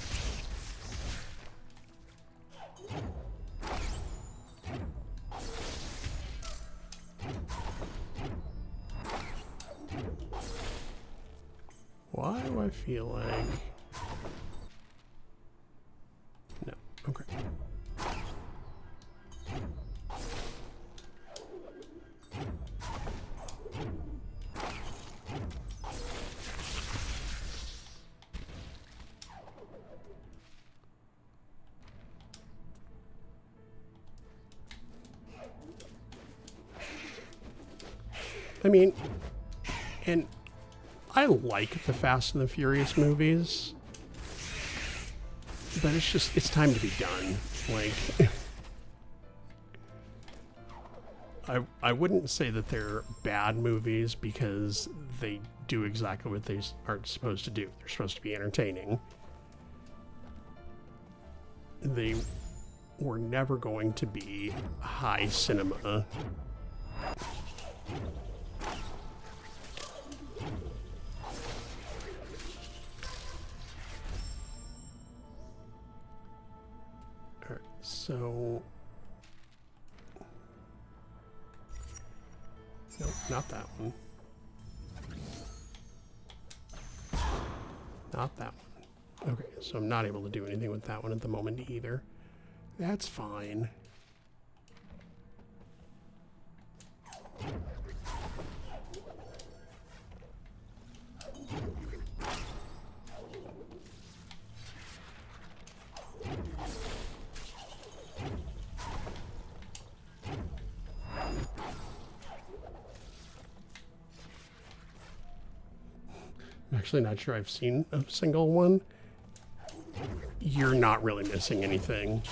Why do I feel like... No, okay. I mean, and I like the Fast and the Furious movies, but it's time to be done. Like, I wouldn't say that they're bad movies because they do exactly what they aren't supposed to do. They're supposed to be entertaining. They were never going to be high cinema. So, nope, not that one. Not that one. Okay, so I'm not able to do anything with that one at the moment either. That's fine. I'm actually not sure I've seen a single one. You're not really missing anything.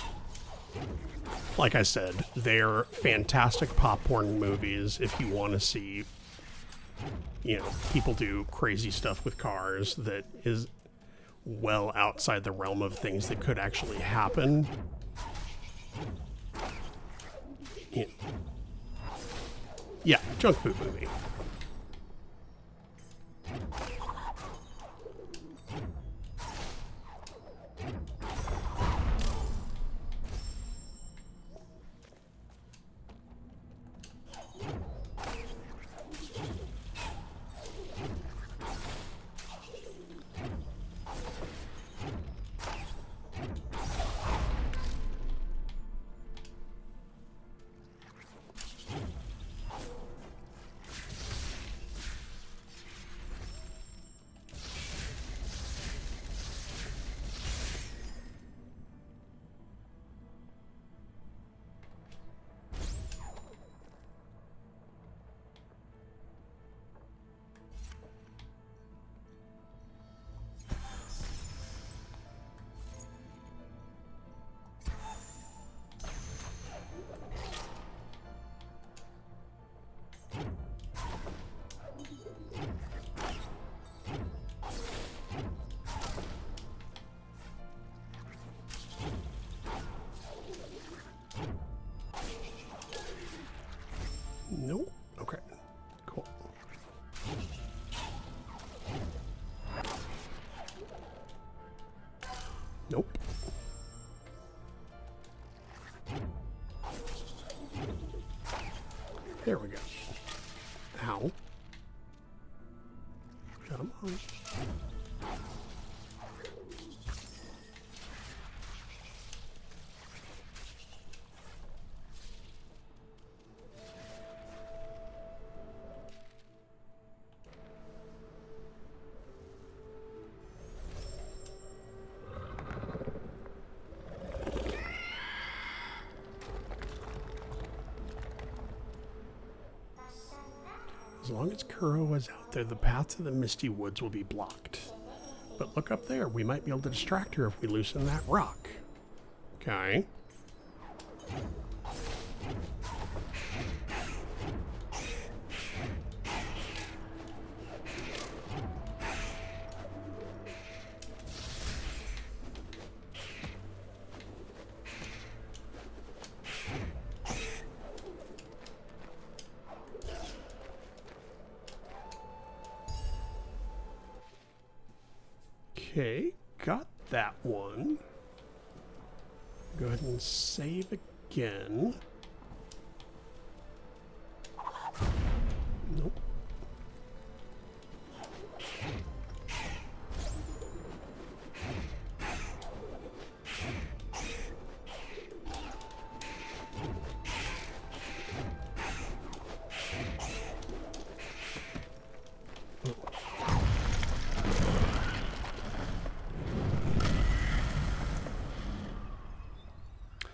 Like I said, they're fantastic popcorn movies if you want to see, you know, people do crazy stuff with cars that is well outside the realm of things that could actually happen. Yeah, junk food movie. Nope. Okay. Cool. Nope. There we go. Ow. Come on. As long as Kuro is out there, the path to the Misty Woods will be blocked. But look up there. We might be able to distract her if we loosen that rock. Okay. Okay, got that one. Go ahead and save again. Nope.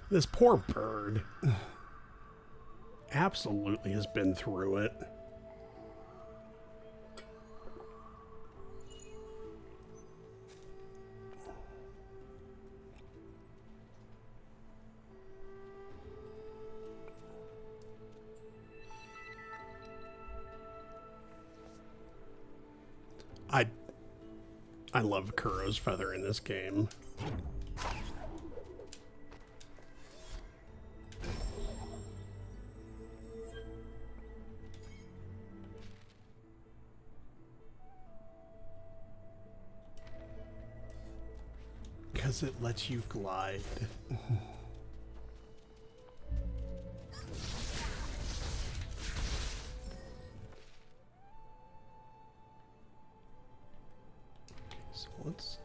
This poor bird absolutely has been through it. I love Kuro's feather in this game. Because it lets you glide. So let's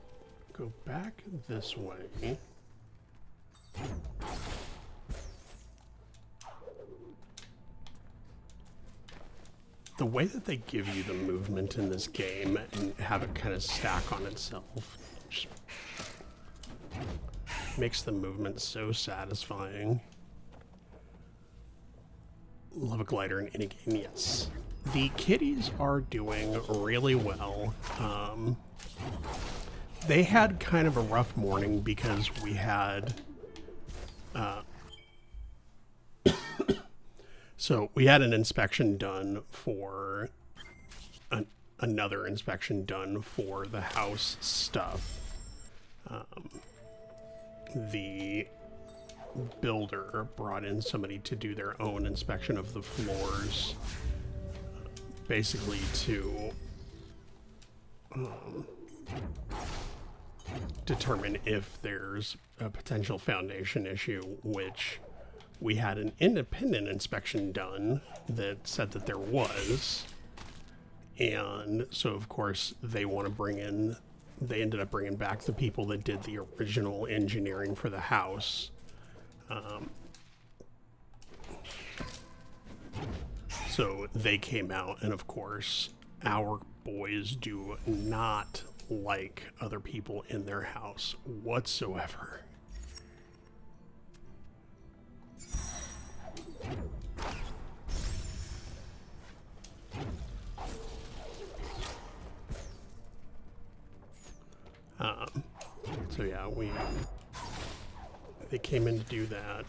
go back this way. The way that they give you the movement in this game and have it kind of stack on itself just makes the movement so satisfying. Love a glider in any game, yes. The kitties are doing really well. They had kind of a rough morning because we had... so we had an inspection done for... another inspection done for the house stuff. The builder brought in somebody to do their own inspection of the floors, basically to determine if there's a potential foundation issue, which we had an independent inspection done that said that there was. And so, of course, they want to bring in... They ended up bringing back the people that did the original engineering for the house. So they came out, and of course, our boys do not like other people in their house whatsoever. So yeah, they came in to do that.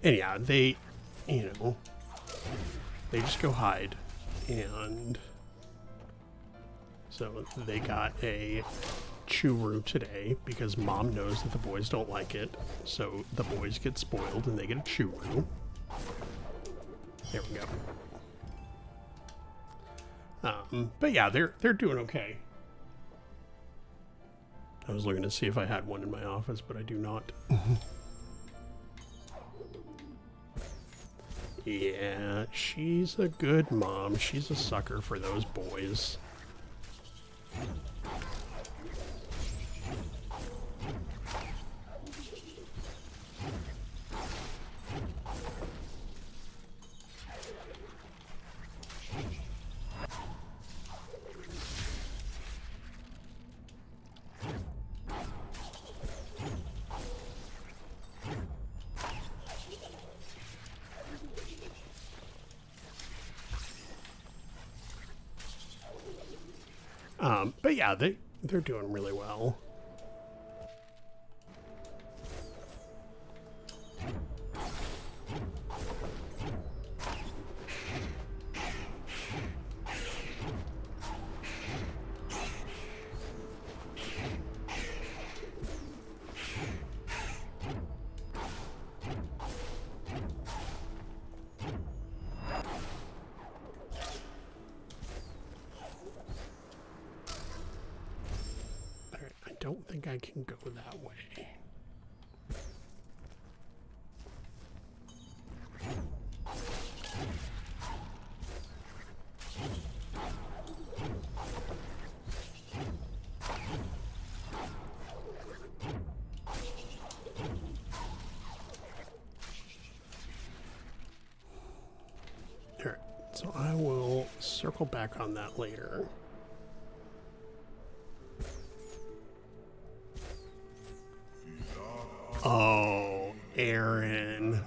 And yeah, they, you know, they just go hide. And so they got a churu today because mom knows that the boys don't like it. So the boys get spoiled and they get a churu. There we go. But yeah, they're doing okay. I was looking to see if I had one in my office, but I do not. Yeah, she's a good mom. She's a sucker for those boys. But yeah, they're doing really well. I don't think I can go that way. All right, so I will circle back on that later. Oh, Aaron.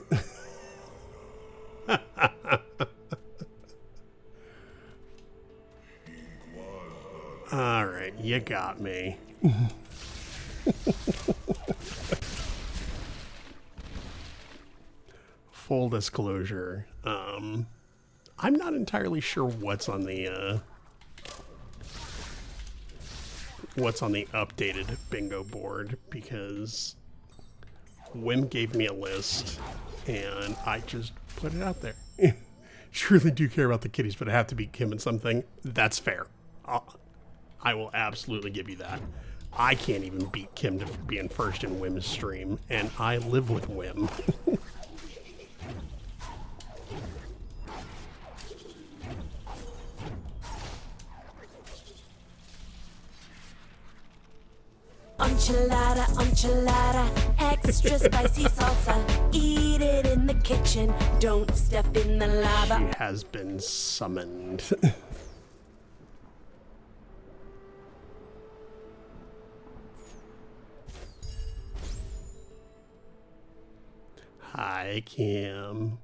All right, you got me. Full disclosure, I'm not entirely sure what's on the updated bingo board, because Wim gave me a list and I just put it out there. Truly do care about the kitties, but I have to beat Kim in something. That's fair. I will absolutely give you that. I can't even beat Kim to being first in Wim's stream, and I live with Wim. Enchilada, enchilada, extra spicy salsa. Eat it in the kitchen, don't step in the lava. She has been summoned. Hi, Kim.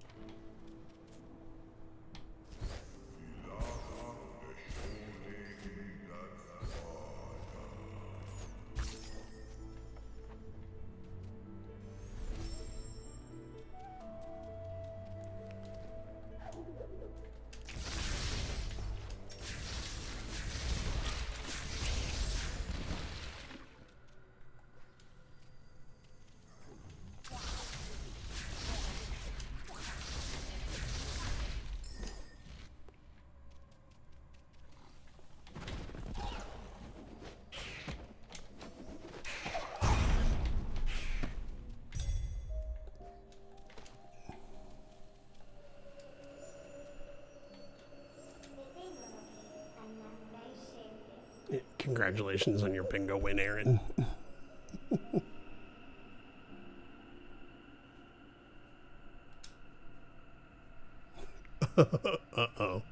Congratulations on your bingo win, Aaron. Uh-oh.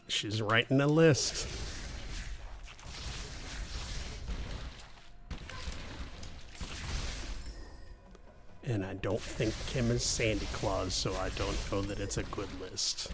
She's writing a list. And I don't think Kim is Sandy Claus, so I don't know that it's a good list.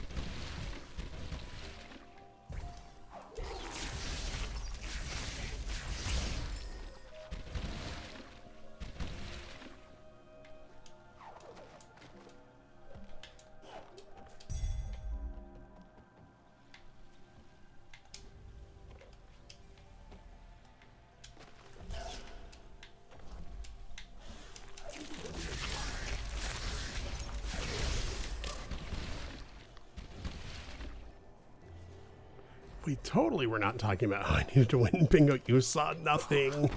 We totally were not talking about how I needed to win bingo. You saw nothing.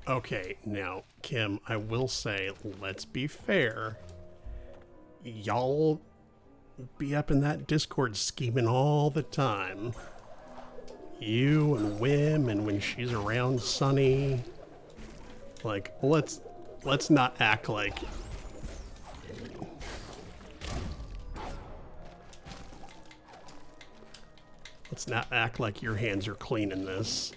Okay, now, Kim, I will say, let's be fair. Y'all be up in that Discord scheming all the time. You and Wim, and when she's around Sunny. Like, let's not act like... Let's not act like your hands are clean in this.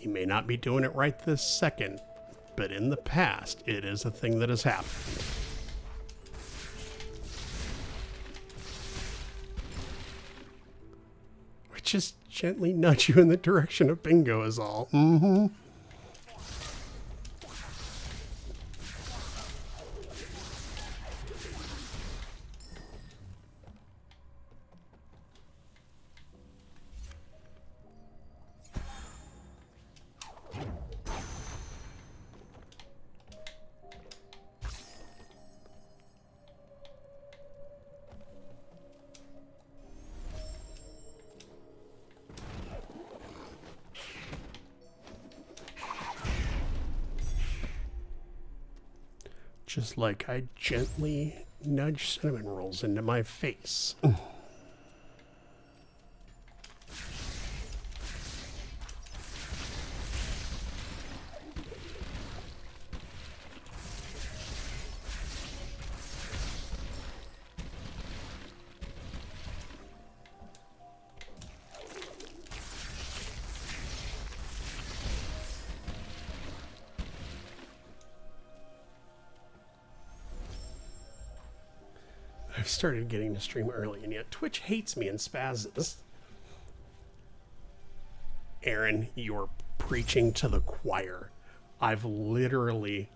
He may not be doing it right this second, but in the past, it is a thing that has happened. We just gently nudge you in the direction of bingo is all. Mm-hmm. Just like I gently nudge cinnamon rolls into my face. I've started getting to stream early, and yet Twitch hates me and spazzes. Aaron, you're preaching to the choir. I have literally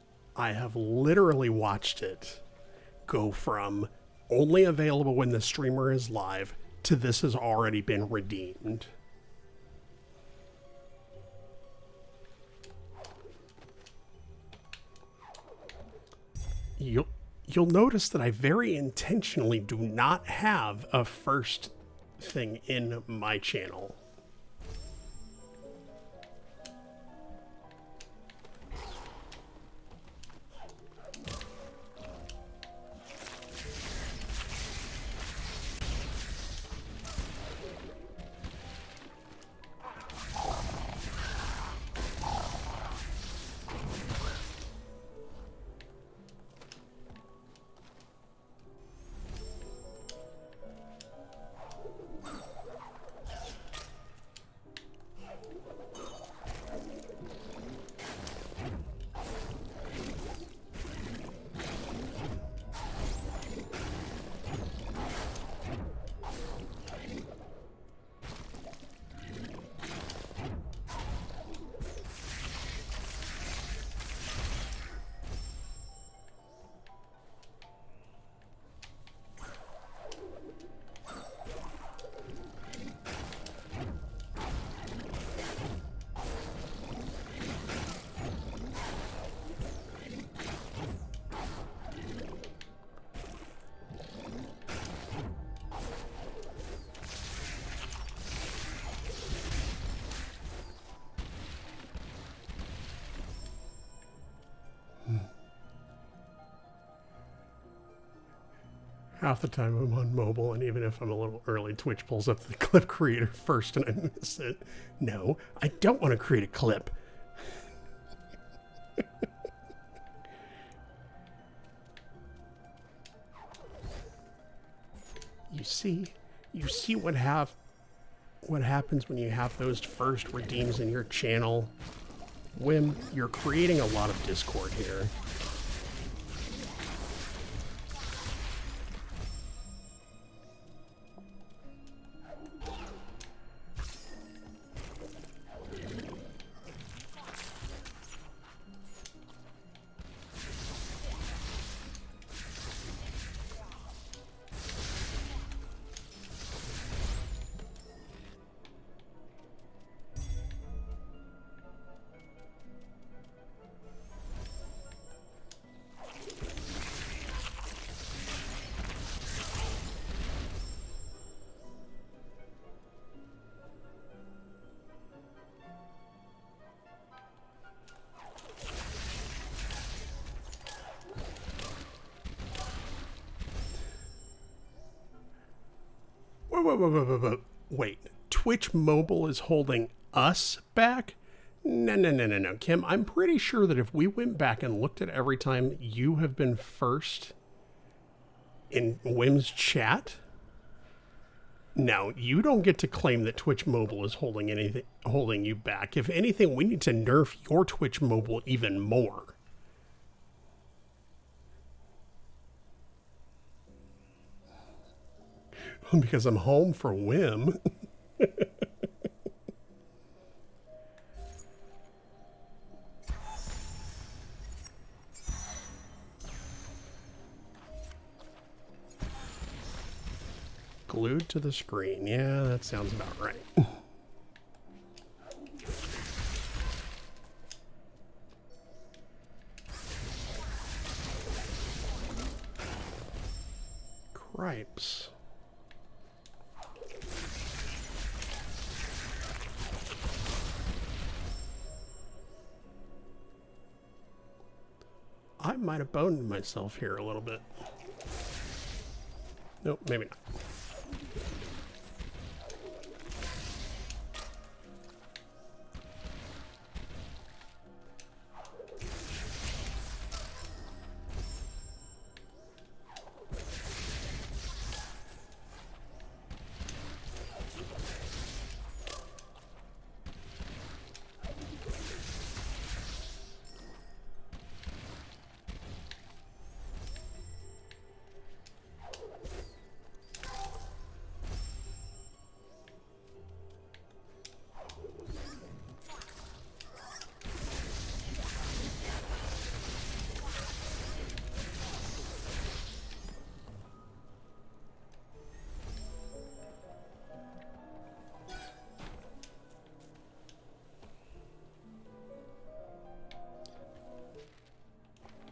watched it go from only available when the streamer is live to this has already been redeemed. You'll notice that I very intentionally do not have a first thing in my channel. Half the time I'm on mobile, and even if I'm a little early, Twitch pulls up the clip creator first and I miss it. No, I don't want to create a clip. You see what happens when you have those first redeems in your channel. Wim, you're creating a lot of discord here. Wait, Twitch Mobile is holding us back? No, Kim, I'm pretty sure that if we went back and looked at every time you have been first in Wim's chat, Now, you don't get to claim that Twitch Mobile is holding you back. If anything, we need to nerf your Twitch Mobile even more. Because I'm home for whim. Glued to the screen. Yeah, that sounds about right. Cripes. I might have boned myself here a little bit. Nope, maybe not.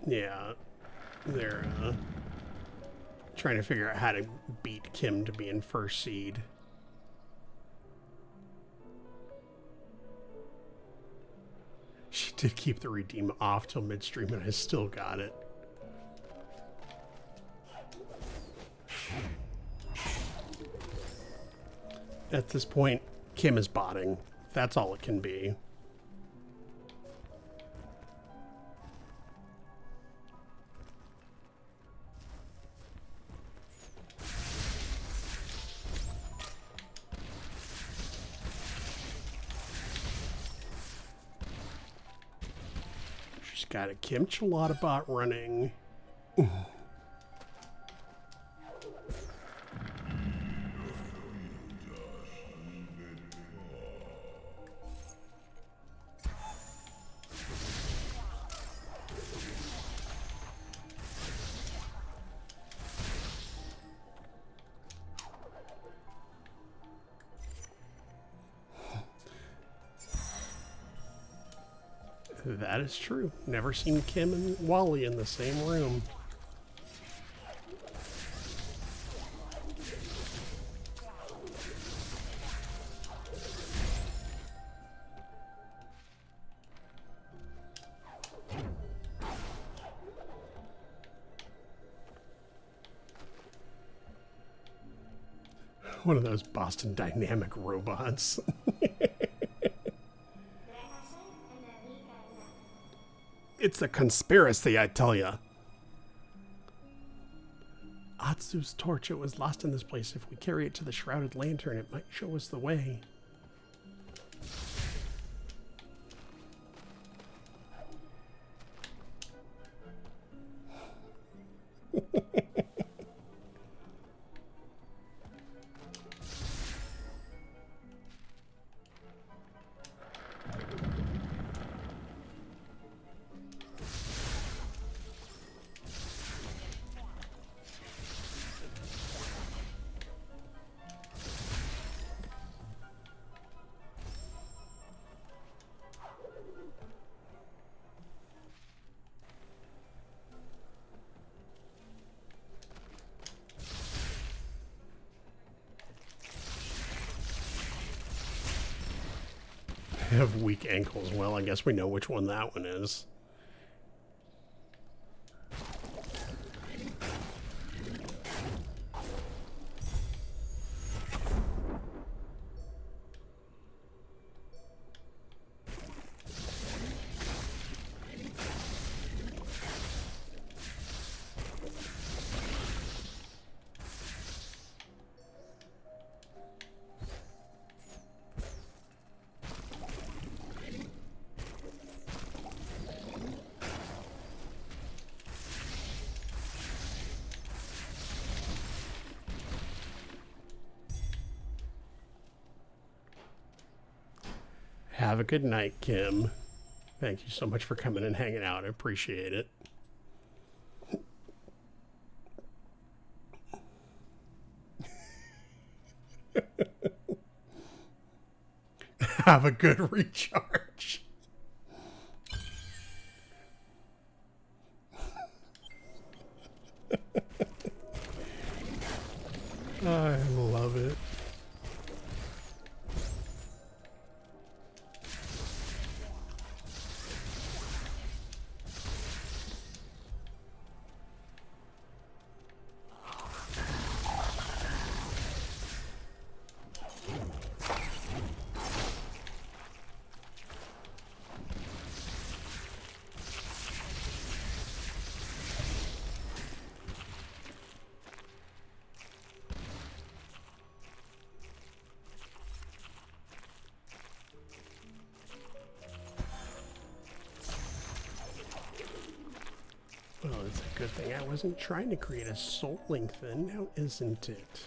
Yeah, they're trying to figure out how to beat Kim to be in first seed. She did keep the redeem off till midstream, and I still got it. At this point, Kim is botting. That's all it can be. Got a Kimchalada bot running. That is true. Never seen Kim and Wally in the same room. One of those Boston Dynamic robots. It's a conspiracy, I tell ya. Atsu's torch, it was lost in this place. If we carry it to the Shrouded Lantern, it might show us the way. Have weak ankles. Well, I guess we know which one that one is. Have a good night, Kim. Thank you so much for coming and hanging out. I appreciate it. Have a good recharge. I love it. Well, it's a good thing I wasn't trying to create a soul lengthen, now isn't it?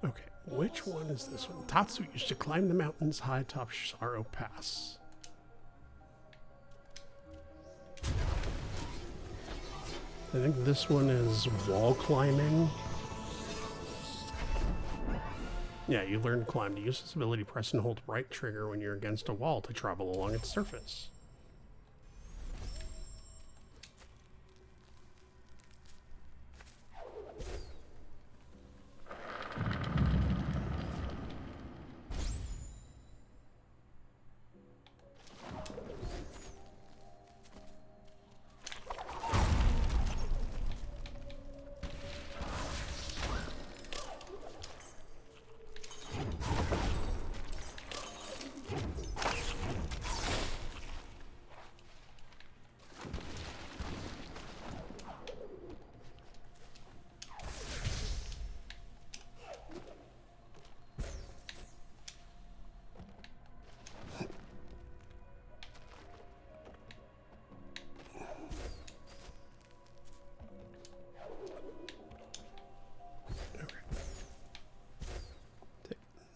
Okay, which one is this one? Tatsu used to climb the mountains high atop Sorrow Pass. I think this one is wall climbing. Yeah, you learn to climb. To use this ability, press and hold right trigger when you're against a wall to travel along its surface.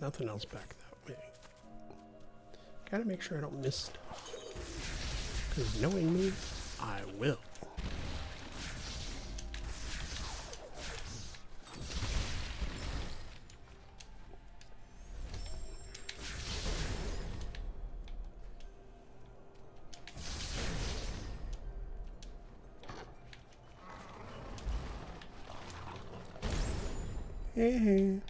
Nothing else back that way. Gotta make sure I don't miss stuff. Because knowing me, I will. Hey.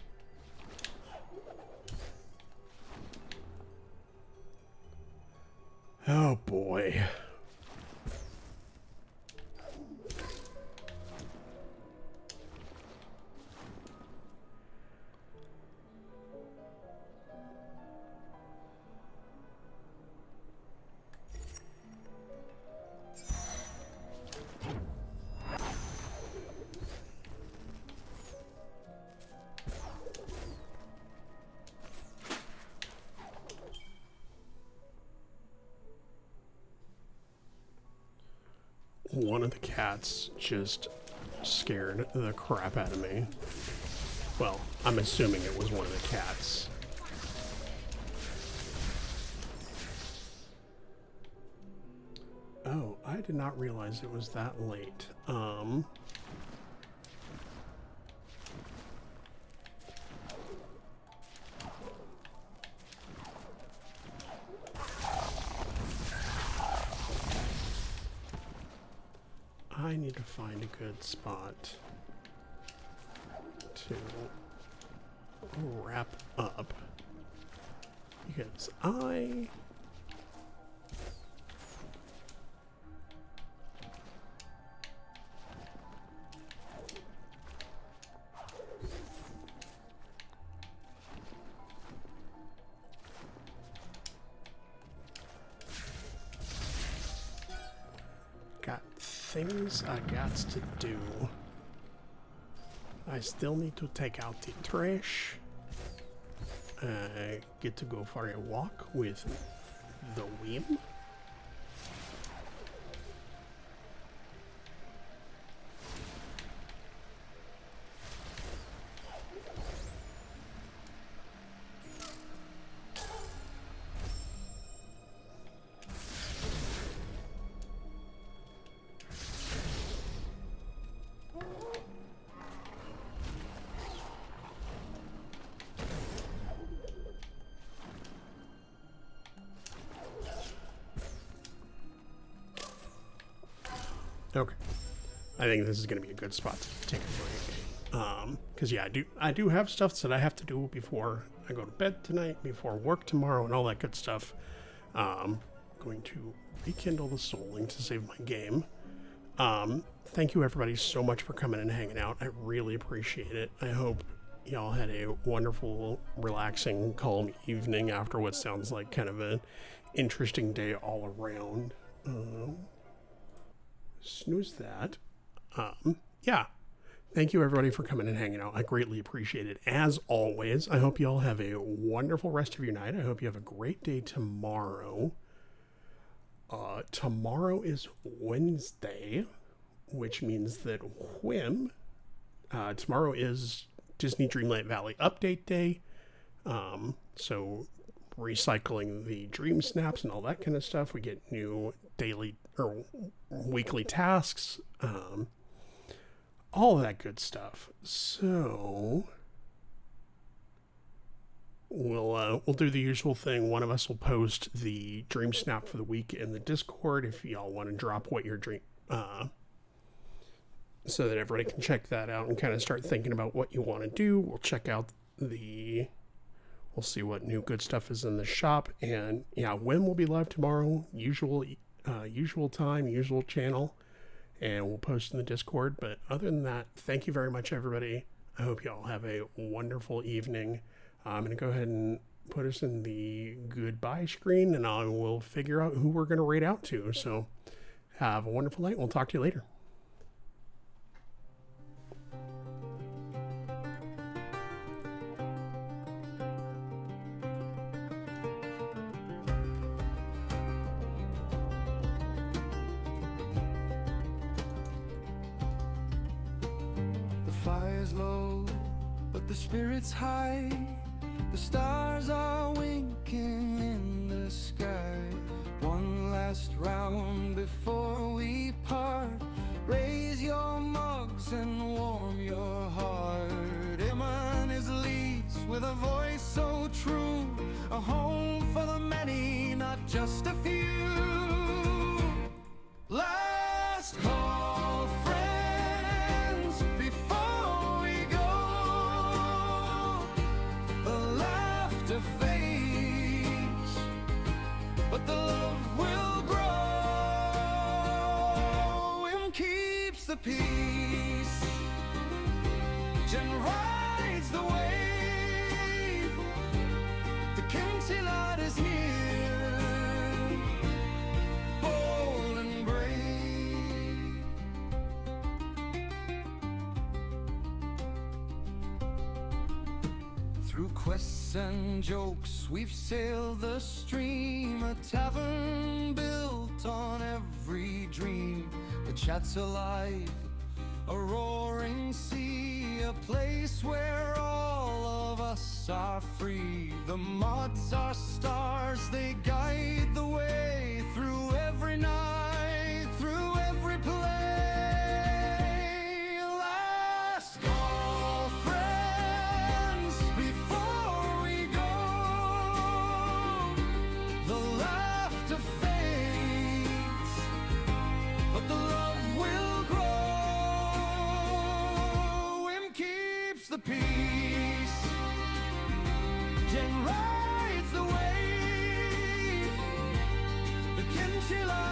Oh boy. One of the cats just scared the crap out of me. Well, I'm assuming it was one of the cats. Oh, I did not realize it was that late. I need to find a good spot to wrap up, because I got things I got to do. I still need to take out the trash. I get to go for a walk with the Whim. Okay, I think this is going to be a good spot to take a break. Because yeah, I do have stuff that I have to do before I go to bed tonight, before work tomorrow, and all that good stuff. Going to rekindle the soul link to save my game. Thank you everybody so much for coming and hanging out. I really appreciate it. I hope y'all had a wonderful, relaxing, calm evening after what sounds like kind of an interesting day all around. Snooze that. Yeah. Thank you everybody for coming and hanging out. I greatly appreciate it. As always, I hope you all have a wonderful rest of your night. I hope you have a great day tomorrow. Tomorrow is Wednesday, which means that Whim, tomorrow is Disney Dreamlight Valley Update Day. So recycling the dream snaps and all that kind of stuff. We get new daily or weekly tasks, all of that good stuff. So we'll do the usual thing. One of us will post the dream snap for the week in the Discord if y'all want to drop what your dream, so that everybody can check that out and kind of start thinking about what you want to do. We'll check out we'll see what new good stuff is in the shop. And yeah, Whim will be live tomorrow, usual time, usual channel, and we'll post in the Discord. But other than that, thank you very much, everybody. I hope y'all have a wonderful evening. I'm going to go ahead and put us in the goodbye screen, and I will figure out who we're going to raid out to. So have a wonderful night. We'll talk to you later. Fire's low, but the spirit's high. The stars are winking in the sky. One last round before we part. Raise your mugs and warm your heart. Eman is leads with a voice so true. A home for the many, not just a few. Last call, friends, before we go. The laughter fades, but the love will grow. And keeps the peace. Jen rides the wave. The Kinty light is near, bold and brave. Through quests and jokes, we've sailed the stream. A tavern built on every dream. The chat's alive, a roaring sea, a place where all of us are free. The mods are stars, they guide the way through every night, through every play. Last call, friends, before we go. The laughter fades, but the love will grow. moving right